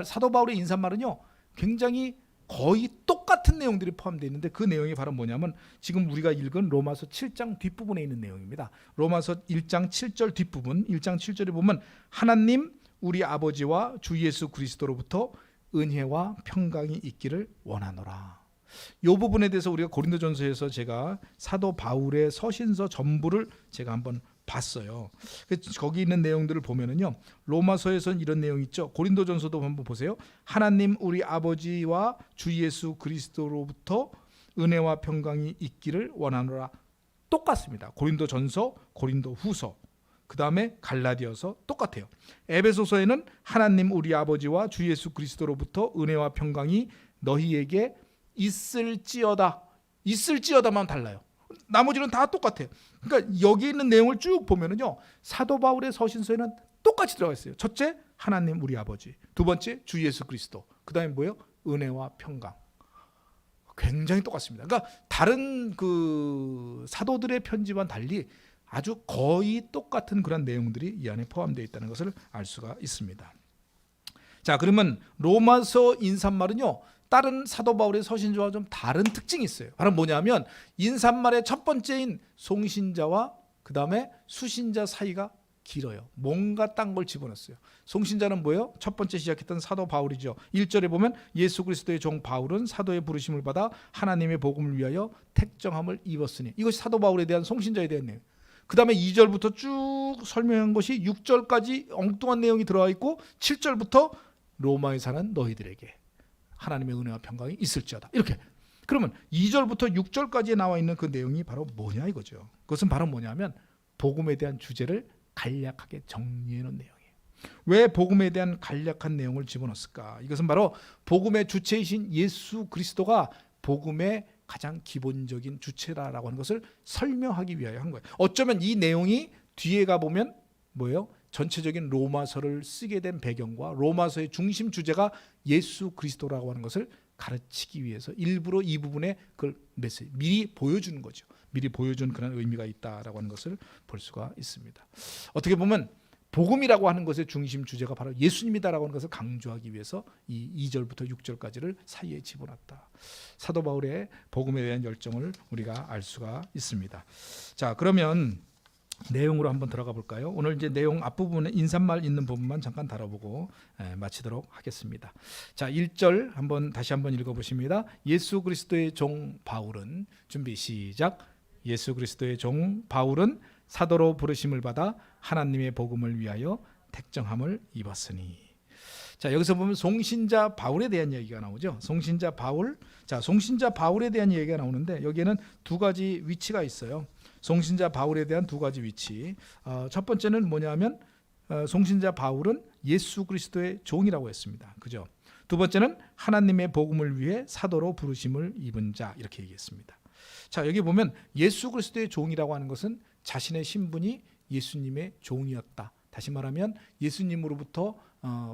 사도 바울의 인사말은요 굉장히 거의 똑같은 내용들이 포함되어 있는데, 그 내용이 바로 뭐냐면 지금 우리가 읽은 로마서 7장 뒷부분에 있는 내용입니다. 로마서 1장 7절 뒷부분, 1장 7절에 보면 하나님 우리 아버지와 주 예수 그리스도로부터 은혜와 평강이 있기를 원하노라. 이 부분에 대해서 우리가 고린도전서에서 제가 사도 바울의 서신서 전부를 제가 한번 봤어요. 거기 있는 내용들을 보면은요, 로마서에서는 이런 내용 있죠. 고린도전서도 한번 보세요. 하나님 우리 아버지와 주 예수 그리스도로부터 은혜와 평강이 있기를 원하노라. 똑같습니다. 고린도전서, 고린도후서, 그 다음에 갈라디아서 똑같아요. 에베소서에는 하나님 우리 아버지와 주 예수 그리스도로부터 은혜와 평강이 너희에게 있을지어다만 달라요. 나머지는 다 똑같아요. 그러니까 여기 있는 내용을 쭉 보면은요, 사도 바울의 서신서에는 똑같이 들어가 있어요. 첫째, 하나님 우리 아버지. 두 번째, 주 예수 그리스도. 그 다음에 뭐예요? 은혜와 평강. 굉장히 똑같습니다. 그러니까 다른 그 사도들의 편지와는 달리 아주 거의 똑같은 그런 내용들이 이 안에 포함되어 있다는 것을 알 수가 있습니다. 자, 그러면 로마서 인사말은요, 다른 사도 바울의 서신서와 좀 다른 특징이 있어요. 바로 뭐냐면 인사말의 첫 번째인 송신자와 그 그 다음에 수신자 사이가 길어요. 뭔가 딴 걸 집어넣었어요. 송신자는 뭐예요? 첫 번째 시작했던 사도 바울이죠. 1절에 보면 예수 그리스도의 종 바울은 사도의 부르심을 받아 하나님의 복음을 위하여 택정함을 입었으니, 이것이 사도 바울에 대한 송신자에 대한 내용. 그 다음에 2절부터 쭉 설명한 것이 6절까지 엉뚱한 내용이 들어와 있고 7절부터 로마에 사는 너희들에게 하나님의 은혜와 평강이 있을지어다, 이렇게. 그러면 2절부터 6절까지 나와 있는 그 내용이 바로 뭐냐 이거죠. 그것은 바로 뭐냐면 복음에 대한 주제를 간략하게 정리해 놓은 내용이에요. 왜 복음에 대한 간략한 내용을 집어넣었을까? 이것은 바로 복음의 주체이신 예수 그리스도가 복음의 가장 기본적인 주체라고 하는 것을 설명하기 위하여 한 거예요. 어쩌면 이 내용이 뒤에 가보면 뭐예요? 전체적인 로마서를 쓰게 된 배경과 로마서의 중심 주제가 예수 그리스도라고 하는 것을 가르치기 위해서 일부러 이 부분에 그걸 메시지 미리 보여주는 거죠. 미리 보여준 그런 의미가 있다라고 하는 것을 볼 수가 있습니다. 어떻게 보면 복음이라고 하는 것의 중심 주제가 바로 예수님이다라고 하는 것을 강조하기 위해서 이 2절부터 6절까지를 사이에 집어넣었다. 사도 바울의 복음에 대한 열정을 우리가 알 수가 있습니다. 자, 그러면 내용으로 한번 들어가 볼까요? 오늘 이제 내용 앞부분에 인사말 있는 부분만 잠깐 다뤄보고 마치도록 하겠습니다. 자, 1절 다시 한번 읽어보십니다. 예수 그리스도의 종 바울은, 준비 시작. 예수 그리스도의 종 바울은 사도로 부르심을 받아 하나님의 복음을 위하여 택정함을 입었으니. 자, 여기서 보면 송신자 바울에 대한 얘기가 나오죠. 송신자 바울. 자, 송신자 바울에 대한 얘기가 나오는데 여기에는 두 가지 위치가 있어요. 송신자 바울에 대한 두 가지 위치. 첫 번째는 뭐냐면 송신자 바울은 예수 그리스도의 종이라고 했습니다. 그죠? 두 번째는 하나님의 복음을 위해 사도로 부르심을 입은 자, 이렇게 얘기했습니다. 자, 여기 보면 예수 그리스도의 종이라고 하는 것은 자신의 신분이 예수님의 종이었다. 다시 말하면 예수님으로부터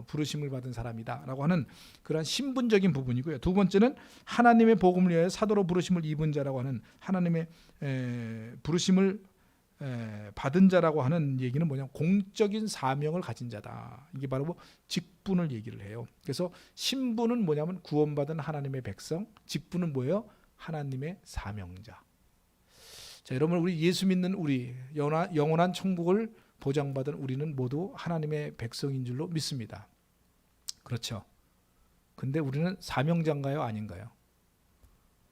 부르심을 받은 사람이다라고 하는 그런 신분적인 부분이고요. 두 번째는 하나님의 복음을 위해 사도로 부르심을 입은 자라고 하는 하나님의 부르심을 받은 자라고 하는 얘기는 뭐냐면 공적인 사명을 가진 자다. 이게 바로 뭐 직분을 얘기를 해요. 그래서 신분은 뭐냐면 구원받은 하나님의 백성, 직분은 뭐예요? 하나님의 사명자. 자, 여러분, 우리 예수 믿는 우리, 영원한 천국을 보장받은 우리는 모두 하나님의 백성인 줄로 믿습니다. 그렇죠? 근데 우리는 사명자인가요? 아닌가요?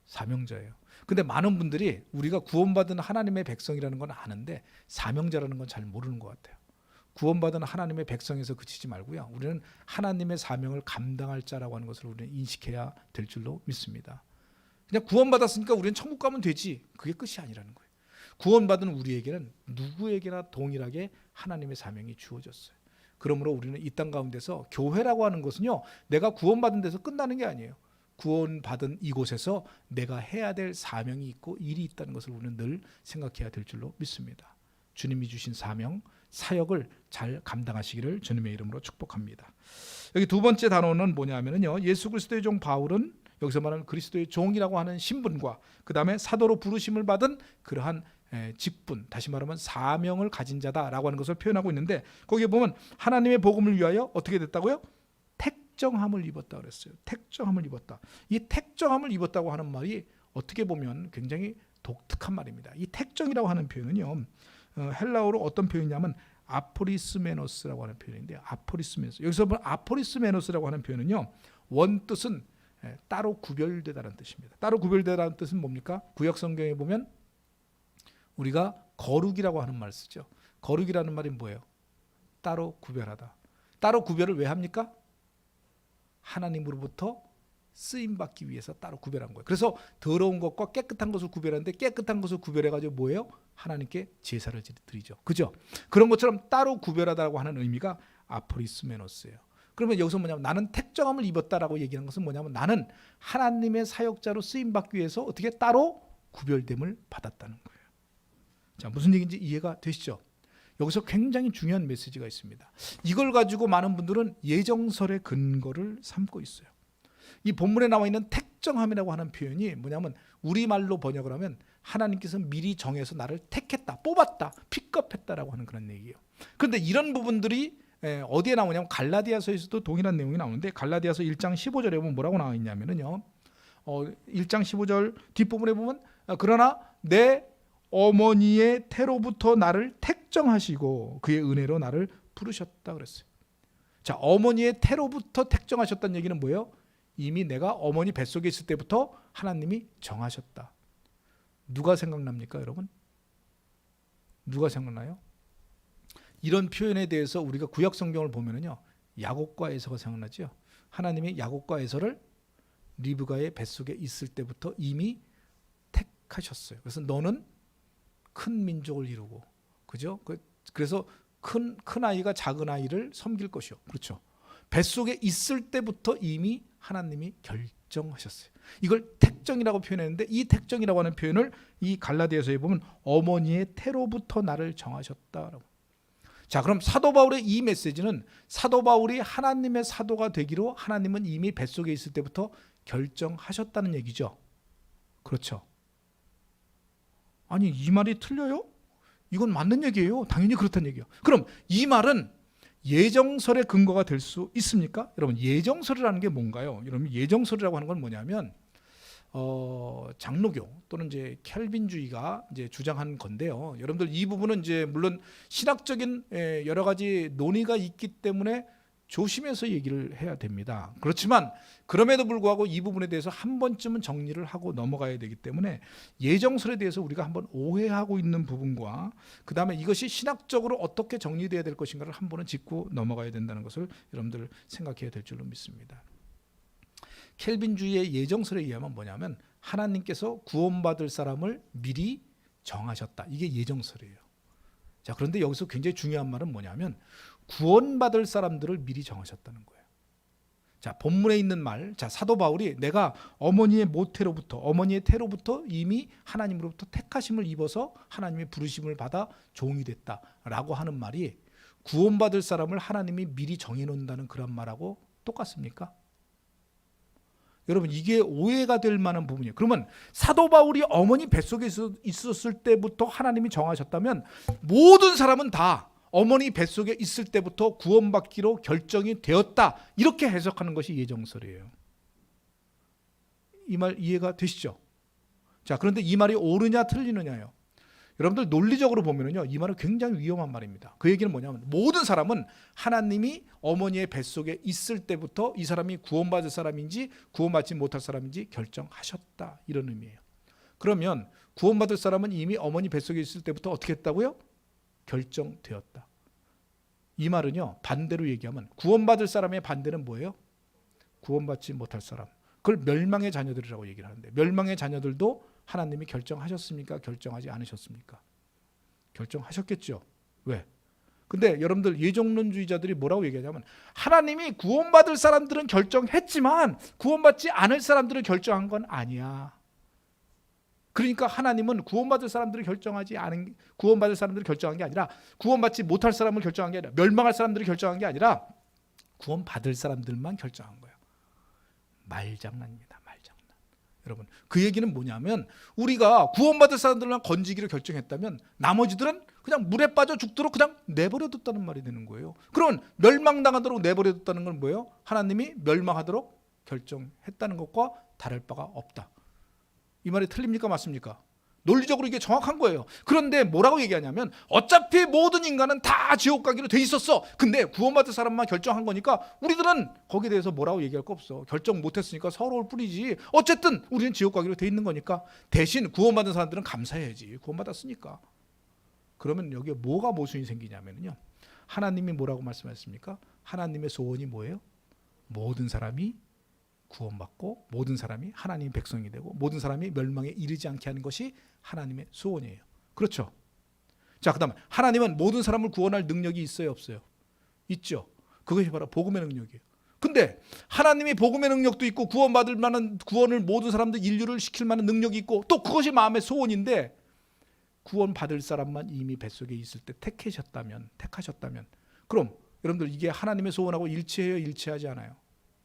사명자예요. 근데 많은 분들이 우리가 구원받은 하나님의 백성이라는 건 아는데 사명자라는 건 잘 모르는 것 같아요. 구원받은 하나님의 백성에서 그치지 말고요. 우리는 하나님의 사명을 감당할 자라고 하는 것을 우리는 인식해야 될 줄로 믿습니다. 그냥 구원받았으니까 우리는 천국 가면 되지. 그게 끝이 아니라는 거예요. 구원받은 우리에게는 누구에게나 동일하게 하나님의 사명이 주어졌어요. 그러므로 우리는 이 땅 가운데서 교회라고 하는 것은요, 내가 구원받은 데서 끝나는 게 아니에요. 구원받은 이곳에서 내가 해야 될 사명이 있고 일이 있다는 것을 우리는 늘 생각해야 될 줄로 믿습니다. 주님이 주신 사명, 사역을 잘 감당하시기를 주님의 이름으로 축복합니다. 여기 두 번째 단어는 뭐냐면요, 예수 그리스도의 종 바울은 여기서 말하는 그리스도의 종이라고 하는 신분과 그 다음에 사도로 부르심을 받은 그러한 직분, 다시 말하면 사명을 가진 자다라고 하는 것을 표현하고 있는데, 거기에 보면 하나님의 복음을 위하여 어떻게 됐다고요? 택정함을 입었다 그랬어요. 택정함을 입었다. 이 택정함을 입었다고 하는 말이 어떻게 보면 굉장히 독특한 말입니다. 이 택정이라고 하는 표현은요, 헬라어로 어떤 표현이냐면 아포리스메노스라고 하는 표현인데, 아포리스메노스. 여기서 보면 아포리스메노스라고 하는 표현은요, 원뜻은 따로 구별되다는 뜻입니다. 따로 구별되다는 뜻은 뭡니까? 구약 성경에 보면 우리가 거룩이라고 하는 말 쓰죠. 거룩이라는 말이 뭐예요? 따로 구별하다. 따로 구별을 왜 합니까? 하나님으로부터 쓰임받기 위해서 따로 구별한 거예요. 그래서 더러운 것과 깨끗한 것을 구별하는데, 깨끗한 것을 구별해가지고 뭐예요? 하나님께 제사를 드리죠. 그죠? 그런 것처럼 따로 구별하다고 하는 의미가 아포리스메노스예요. 그러면 여기서 뭐냐면 나는 택정함을 입었다라고 얘기하는 것은 뭐냐면 나는 하나님의 사역자로 쓰임받기 위해서 어떻게 따로 구별됨을 받았다는 거예요. 자, 무슨 얘기인지 이해가 되시죠? 여기서 굉장히 중요한 메시지가 있습니다. 이걸 가지고 많은 분들은 예정설의 근거를 삼고 있어요. 이 본문에 나와 있는 택정함이라고 하는 표현이 뭐냐면 우리말로 번역을 하면 하나님께서 미리 정해서 나를 택했다, 뽑았다, 픽업했다라고 하는 그런 얘기예요. 그런데 이런 부분들이 어디에 나오냐면 갈라디아서에서도 동일한 내용이 나오는데, 갈라디아서 1장 15절에 보면 뭐라고 나와 있냐면요, 1장 15절 뒷부분에 보면 그러나 내 어머니의 태로부터 나를 택정하시고 그의 은혜로 나를 부르셨다 그랬어요. 자, 어머니의 태로부터 택정하셨다는 얘기는 뭐예요? 이미 내가 어머니 뱃속에 있을 때부터 하나님이 정하셨다. 누가 생각납니까, 여러분? 누가 생각나요? 이런 표현에 대해서 우리가 구약 성경을 보면은요, 야곱과 에서가 생각나죠. 하나님이 야곱과 에서를 리브가의 뱃속에 있을 때부터 이미 택하셨어요. 그래서 너는 큰 민족을 이루고, 그죠? 그래서 큰 아이가 작은 아이를 섬길 것이요. 그렇죠. 뱃속에 있을 때부터 이미 하나님이 결정하셨어요. 이걸 택정이라고 표현했는데, 이 택정이라고 하는 표현을 이 갈라디아서에 보면 어머니의 태로부터 나를 정하셨다라고. 자, 그럼 사도 바울의 이 메시지는 사도 바울이 하나님의 사도가 되기로 하나님은 이미 뱃속에 있을 때부터 결정하셨다는 얘기죠. 그렇죠. 아니, 이 말이 틀려요? 이건 맞는 얘기예요. 당연히 그렇다는 얘기예요. 그럼 이 말은 예정설의 근거가 될 수 있습니까? 여러분, 예정설이라는 게 뭔가요? 여러분, 예정설이라고 하는 건 뭐냐면 장로교 또는 이제 켈빈주의가 이제 주장한 건데요. 여러분들 이 부분은 이제 물론 신학적인 여러 가지 논의가 있기 때문에 조심해서 얘기를 해야 됩니다. 그렇지만 그럼에도 불구하고 이 부분에 대해서 한 번쯤은 정리를 하고 넘어가야 되기 때문에 예정설에 대해서 우리가 한번 오해하고 있는 부분과 그 다음에 이것이 신학적으로 어떻게 정리되어야 될 것인가를 한 번은 짚고 넘어가야 된다는 것을 여러분들 생각해야 될 줄로 믿습니다. 켈빈주의의 예정설에 의하면 뭐냐면 하나님께서 구원받을 사람을 미리 정하셨다. 이게 예정설이에요. 자, 그런데 여기서 굉장히 중요한 말은 뭐냐면 구원받을 사람들을 미리 정하셨다는 거예요. 자, 본문에 있는 말, 자, 사도 바울이 내가 어머니의 태로부터 이미 하나님으로부터 택하심을 입어서 하나님의 부르심을 받아 종이 됐다라고 하는 말이 구원받을 사람을 하나님이 미리 정해놓는다는 그런 말하고 똑같습니까? 여러분, 이게 오해가 될 만한 부분이에요. 그러면 사도 바울이 어머니 뱃속에 있었을 때부터 하나님이 정하셨다면 모든 사람은 다 어머니 뱃속에 있을 때부터 구원받기로 결정이 되었다, 이렇게 해석하는 것이 예정설이에요. 이 말 이해가 되시죠? 자, 그런데 이 말이 옳으냐 틀리느냐요. 여러분들 논리적으로 보면요, 이 말은 굉장히 위험한 말입니다. 그 얘기는 뭐냐면 모든 사람은 하나님이 어머니의 뱃속에 있을 때부터 이 사람이 구원받을 사람인지 구원받지 못할 사람인지 결정하셨다, 이런 의미예요. 그러면 구원받을 사람은 이미 어머니 뱃속에 있을 때부터 어떻게 했다고요? 결정되었다. 이 말은요, 반대로 얘기하면 구원받을 사람의 반대는 뭐예요? 구원받지 못할 사람. 그걸 멸망의 자녀들이라고 얘기를 하는데, 멸망의 자녀들도 하나님이 결정하셨습니까? 결정하지 않으셨습니까? 결정하셨겠죠. 왜? 근데 여러분들 예정론주의자들이 뭐라고 얘기하냐면 하나님이 구원받을 사람들은 결정했지만 구원받지 않을 사람들을 결정한 건 아니야. 그러니까 하나님은 구원받을 사람들을 구원받을 사람들을 결정한 게 아니라, 구원받지 못할 사람을 결정한 게 아니라, 멸망할 사람들을 결정한 게 아니라 구원받을 사람들만 결정한 거예요. 말장난입니다. 말장난. 여러분, 그 얘기는 뭐냐면 우리가 구원받을 사람들만 건지기로 결정했다면 나머지들은 그냥 물에 빠져 죽도록 그냥 내버려뒀다는 말이 되는 거예요. 그러면 멸망당하도록 내버려뒀다는 건 뭐예요? 하나님이 멸망하도록 결정했다는 것과 다를 바가 없다. 이 말이 틀립니까? 맞습니까? 논리적으로 이게 정확한 거예요. 그런데 뭐라고 얘기하냐면 어차피 모든 인간은 다 지옥 가기로 돼 있었어. 근데 구원받을 사람만 결정한 거니까 우리들은 거기에 대해서 뭐라고 얘기할 거 없어. 결정 못했으니까 서러울 뿐이지. 어쨌든 우리는 지옥 가기로 돼 있는 거니까 대신 구원받은 사람들은 감사해야지. 구원받았으니까. 그러면 여기에 뭐가 모순이 생기냐면요, 하나님이 뭐라고 말씀하셨습니까? 하나님의 소원이 뭐예요? 모든 사람이 구원받고 모든 사람이 하나님의 백성이 되고 모든 사람이 멸망에 이르지 않게 하는 것이 하나님의 소원이에요. 그렇죠? 자, 그다음 하나님은 모든 사람을 구원할 능력이 있어요, 없어요? 있죠. 그것이 바로 복음의 능력이에요. 근데 하나님이 복음의 능력도 있고 구원받을 만한, 구원을 모든 사람들 인류를 시킬 만한 능력이 있고 또 그것이 마음의 소원인데 구원받을 사람만 이미 뱃속에 있을 때 택하셨다면 그럼 여러분들 이게 하나님의 소원하고 일치해요, 일치하지 않아요?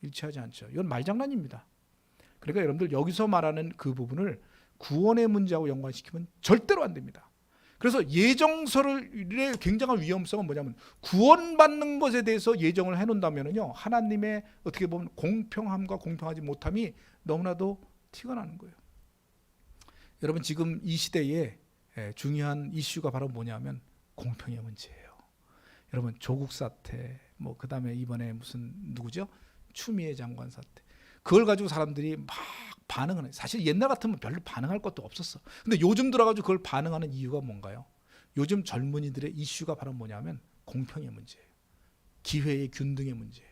일치하지 않죠. 이건 말장난입니다. 그러니까 여러분들 여기서 말하는 그 부분을 구원의 문제하고 연관시키면 절대로 안 됩니다. 그래서 예정설의 굉장한 위험성은 뭐냐면 구원받는 것에 대해서 예정을 해놓는다면요, 하나님의 어떻게 보면 공평함과 공평하지 못함이 너무나도 티가 나는 거예요. 여러분, 지금 이 시대에 중요한 이슈가 바로 뭐냐면 공평의 문제예요. 여러분 조국 사태, 뭐 그다음에 이번에 무슨 누구죠? 추미애 장관 사태. 그걸 가지고 사람들이 막 반응을 해요. 사실 옛날 같으면 별로 반응할 것도 없었어. 근데 요즘 들어가지고 그걸 반응하는 이유가 뭔가요? 요즘 젊은이들의 이슈가 바로 뭐냐면 공평의 문제예요. 기회의 균등의 문제예요.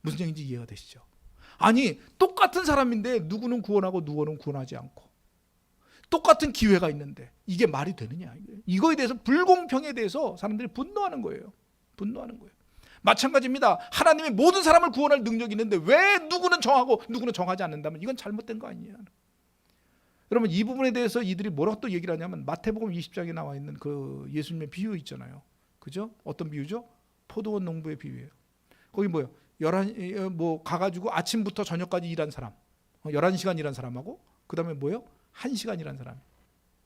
무슨 얘기인지 이해가 되시죠? 아니 똑같은 사람인데 누구는 구원하고 누구는 구원하지 않고 똑같은 기회가 있는데 이게 말이 되느냐. 이거에 대해서 불공평에 대해서 사람들이 분노하는 거예요. 분노하는 거예요. 마찬가지입니다. 하나님이 모든 사람을 구원할 능력이 있는데 왜 누구는 정하고 누구는 정하지 않는다면 이건 잘못된 거 아니에요. 여러분 이 부분에 대해서 이들이 뭐라고 또 얘기를 하냐면 마태복음 20장에 나와 있는 그 예수님의 비유 있잖아요. 그죠? 어떤 비유죠? 포도원 농부의 비유예요. 거기 뭐예요? 11 뭐 가가지고 아침부터 저녁까지 일한 사람 11시간 일한 사람하고 그 다음에 뭐예요? 1시간 일한 사람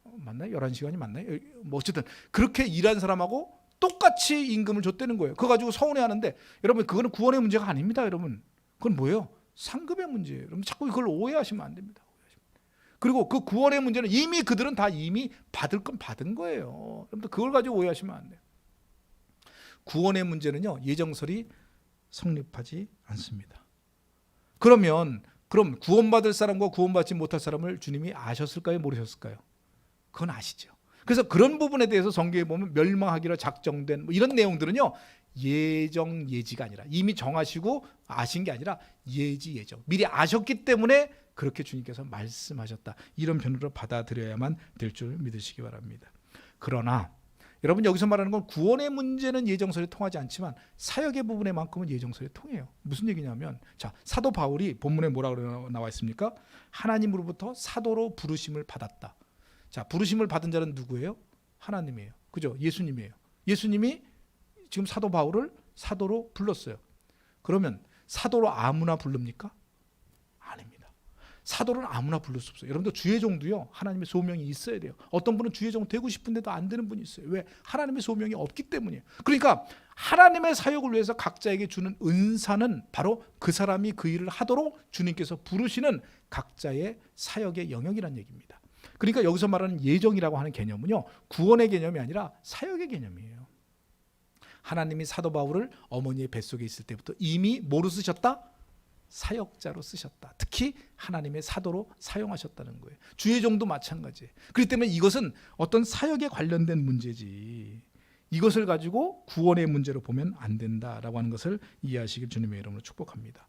맞나요? 11시간이 맞나요? 뭐 어쨌든 그렇게 일한 사람하고 똑같이 임금을 줬다는 거예요. 그거 가지고 서운해하는데 여러분 그거는 구원의 문제가 아닙니다. 여러분 그건 뭐예요? 상급의 문제예요. 여러분 자꾸 이걸 오해하시면 안 됩니다. 그리고 그 구원의 문제는 이미 그들은 다 이미 받을 건 받은 거예요. 여러분들 그걸 가지고 오해하시면 안 돼요. 구원의 문제는요 예정설이 성립하지 않습니다. 그럼 구원받을 사람과 구원받지 못할 사람을 주님이 아셨을까요? 모르셨을까요? 그건 아시죠. 그래서 그런 부분에 대해서 성경에 보면 멸망하기로 작정된 뭐 이런 내용들은요 예지가 아니라 이미 정하시고 아신 게 아니라 예정 미리 아셨기 때문에 그렇게 주님께서 말씀하셨다. 이런 변으로 받아들여야만 될 줄 믿으시기 바랍니다. 그러나 여러분 여기서 말하는 건 구원의 문제는 예정설에 통하지 않지만 사역의 부분에만큼은 예정설에 통해요. 무슨 얘기냐면 자 사도 바울이 본문에 뭐라고 나와 있습니까? 하나님으로부터 사도로 부르심을 받았다. 자 부르심을 받은 자는 누구예요? 하나님이에요. 그죠? 예수님이에요. 예수님이 지금 사도 바울을 사도로 불렀어요. 그러면 사도로 아무나 부릅니까? 아닙니다. 사도는 아무나 부를 수 없어요. 여러분들 주의 종도요 하나님의 소명이 있어야 돼요. 어떤 분은 주의 종 되고 싶은데도 안 되는 분이 있어요. 왜? 하나님의 소명이 없기 때문이에요. 그러니까 하나님의 사역을 위해서 각자에게 주는 은사는 바로 그 사람이 그 일을 하도록 주님께서 부르시는 각자의 사역의 영역이라는 얘기입니다. 그러니까 여기서 말하는 예정이라고 하는 개념은요 구원의 개념이 아니라 사역의 개념이에요. 하나님이 사도 바울을 어머니의 뱃속에 있을 때부터 이미 뭐로 쓰셨다? 사역자로 쓰셨다. 특히 하나님의 사도로 사용하셨다는 거예요. 주의 종도 마찬가지예요. 그렇기 때문에 이것은 어떤 사역에 관련된 문제지 이것을 가지고 구원의 문제로 보면 안 된다라고 하는 것을 이해하시길 주님의 이름으로 축복합니다.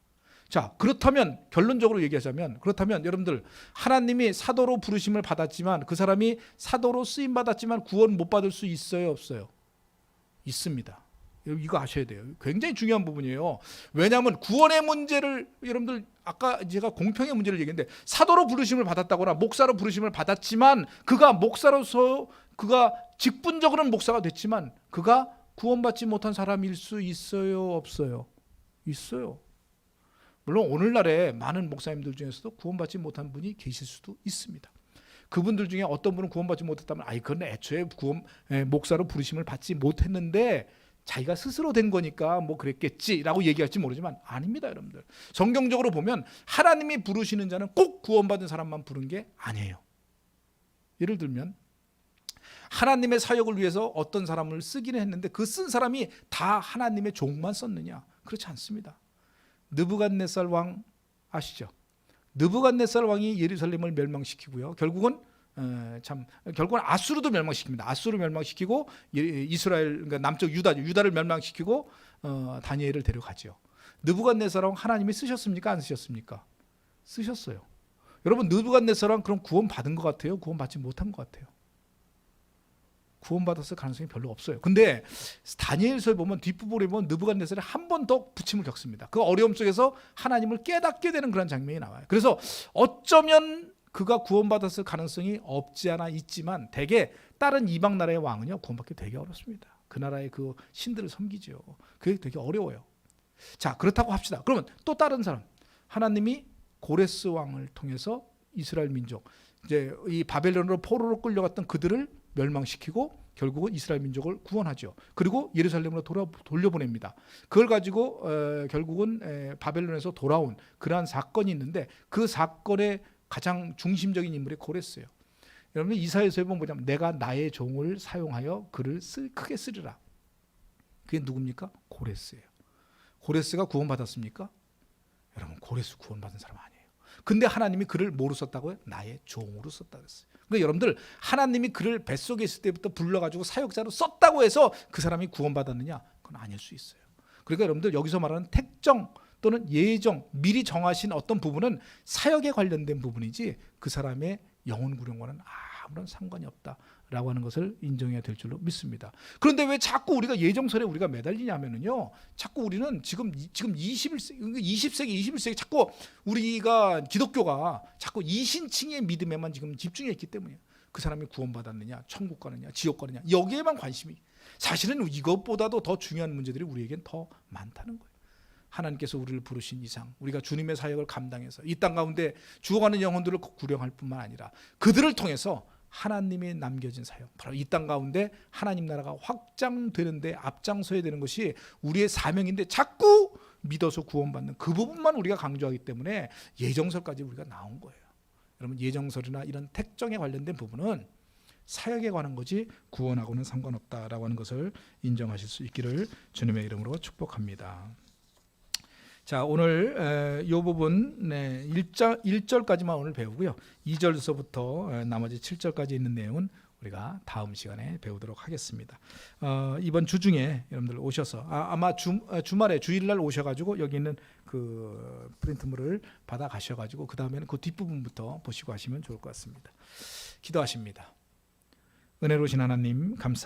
자 그렇다면 결론적으로 얘기하자면 그렇다면 여러분들 하나님이 사도로 부르심을 받았지만 그 사람이 사도로 쓰임 받았지만 구원 못 받을 수 있어요? 없어요? 있습니다. 이거 아셔야 돼요. 굉장히 중요한 부분이에요. 왜냐하면 구원의 문제를 여러분들 아까 제가 공평의 문제를 얘기했는데 사도로 부르심을 받았다거나 목사로 부르심을 받았지만 그가 목사로서 그가 직분적으로는 목사가 됐지만 그가 구원받지 못한 사람일 수 있어요? 없어요? 있어요. 물론 오늘날에 많은 목사님들 중에서도 구원받지 못한 분이 계실 수도 있습니다. 그분들 중에 어떤 분은 구원받지 못했다면 그건 애초에 목사로 부르심을 받지 못했는데 자기가 스스로 된 거니까 뭐 그랬겠지라고 얘기할지 모르지만 아닙니다. 여러분들 성경적으로 보면 하나님이 부르시는 자는 꼭 구원받은 사람만 부른 게 아니에요. 예를 들면 하나님의 사역을 위해서 어떤 사람을 쓰기는 했는데 그 쓴 사람이 다 하나님의 종만 썼느냐? 그렇지 않습니다. 느부갓네살 왕 아시죠? 느부갓네살 왕이 예루살렘을 멸망시키고요. 결국은 아수르도 멸망시킵니다. 아수르 멸망시키고 이스라엘 그러니까 남쪽 유다를 멸망시키고 다니엘을 데려가죠. 느부갓네살 왕 하나님이 쓰셨습니까? 안 쓰셨습니까? 쓰셨어요. 여러분 느부갓네살 왕 그럼 구원 받은 것 같아요? 구원 받지 못한 것 같아요? 구원받았을 가능성이 별로 없어요. 근데 다니엘서에 보면 뒷부분에 보면 느부갓네살이 한 번 더 부침을 겪습니다. 그 어려움 속에서 하나님을 깨닫게 되는 그런 장면이 나와요. 그래서 어쩌면 그가 구원받았을 가능성이 없지 않아 있지만 대개 다른 이방 나라의 왕은요 구원받기 되게 어렵습니다. 그 나라의 그 신들을 섬기죠. 그게 되게 어려워요. 자 그렇다고 합시다. 그러면 또 다른 사람 하나님이 고레스 왕을 통해서 이스라엘 민족 이제 이 바벨론으로 포로로 끌려갔던 그들을 멸망시키고 결국은 이스라엘 민족을 구원하죠. 그리고 예루살렘으로 돌려보냅니다. 그걸 가지고 결국은 바벨론에서 돌아온 그러한 사건이 있는데 그 사건의 가장 중심적인 인물이 고레스예요. 여러분 이사야서에 보면 뭐냐면 내가 나의 종을 사용하여 그를 크게 쓰리라. 그게 누굽니까? 고레스예요. 고레스가 구원받았습니까? 여러분 고레스 구원받은 사람 아니에요. 근데 하나님이 그를 뭐로 썼다고요? 나의 종으로 썼다 그랬어요. 그러니까 여러분들 하나님이 그를 뱃속에 있을 때부터 불러가지고 사역자로 썼다고 해서 그 사람이 구원받았느냐? 그건 아닐 수 있어요. 그러니까 여러분들 여기서 말하는 택정 또는 예정, 미리 정하신 어떤 부분은 사역에 관련된 부분이지 그 사람의 영혼 구령과는 아무런 상관이 없다라고 하는 것을 인정해야 될 줄로 믿습니다. 그런데 왜 자꾸 우리가 예정설에 우리가 매달리냐면요, 자꾸 우리는 지금 20세기 21세기 자꾸 우리가 기독교가 자꾸 이신칭의 믿음에만 지금 집중해 있기 때문이에요. 그 사람이 구원받았느냐, 천국 가느냐, 지옥 가느냐, 여기에만 관심이. 사실은 이것보다도 더 중요한 문제들이 우리에겐 더 많다는 거예요. 하나님께서 우리를 부르신 이상 우리가 주님의 사역을 감당해서 이 땅 가운데 죽어가는 영혼들을 구령할 뿐만 아니라 그들을 통해서 하나님이 남겨진 사역, 바로 이 땅 가운데 하나님 나라가 확장되는데 앞장서야 되는 것이 우리의 사명인데 자꾸 믿어서 구원받는 그 부분만 우리가 강조하기 때문에 예정설까지 우리가 나온 거예요. 여러분 예정설이나 이런 택정에 관련된 부분은 사역에 관한 거지 구원하고는 상관없다라고 하는 것을 인정하실 수 있기를 주님의 이름으로 축복합니다. 자, 오늘 이 부분 1절까지만 오늘 배우고요. 2절서부터 나머지 7절까지 있는 내용은 우리가 다음 시간에 배우도록 하겠습니다. 이번 주 중에 여러분들 오셔서 아마 주말에 주일날 오셔가지고 여기 있는 그 프린트물을 받아 가셔가지고 그 다음에는 그 뒷부분부터 보시고 하시면 좋을 것 같습니다. 기도하십니다. 은혜로우신 하나님 감사.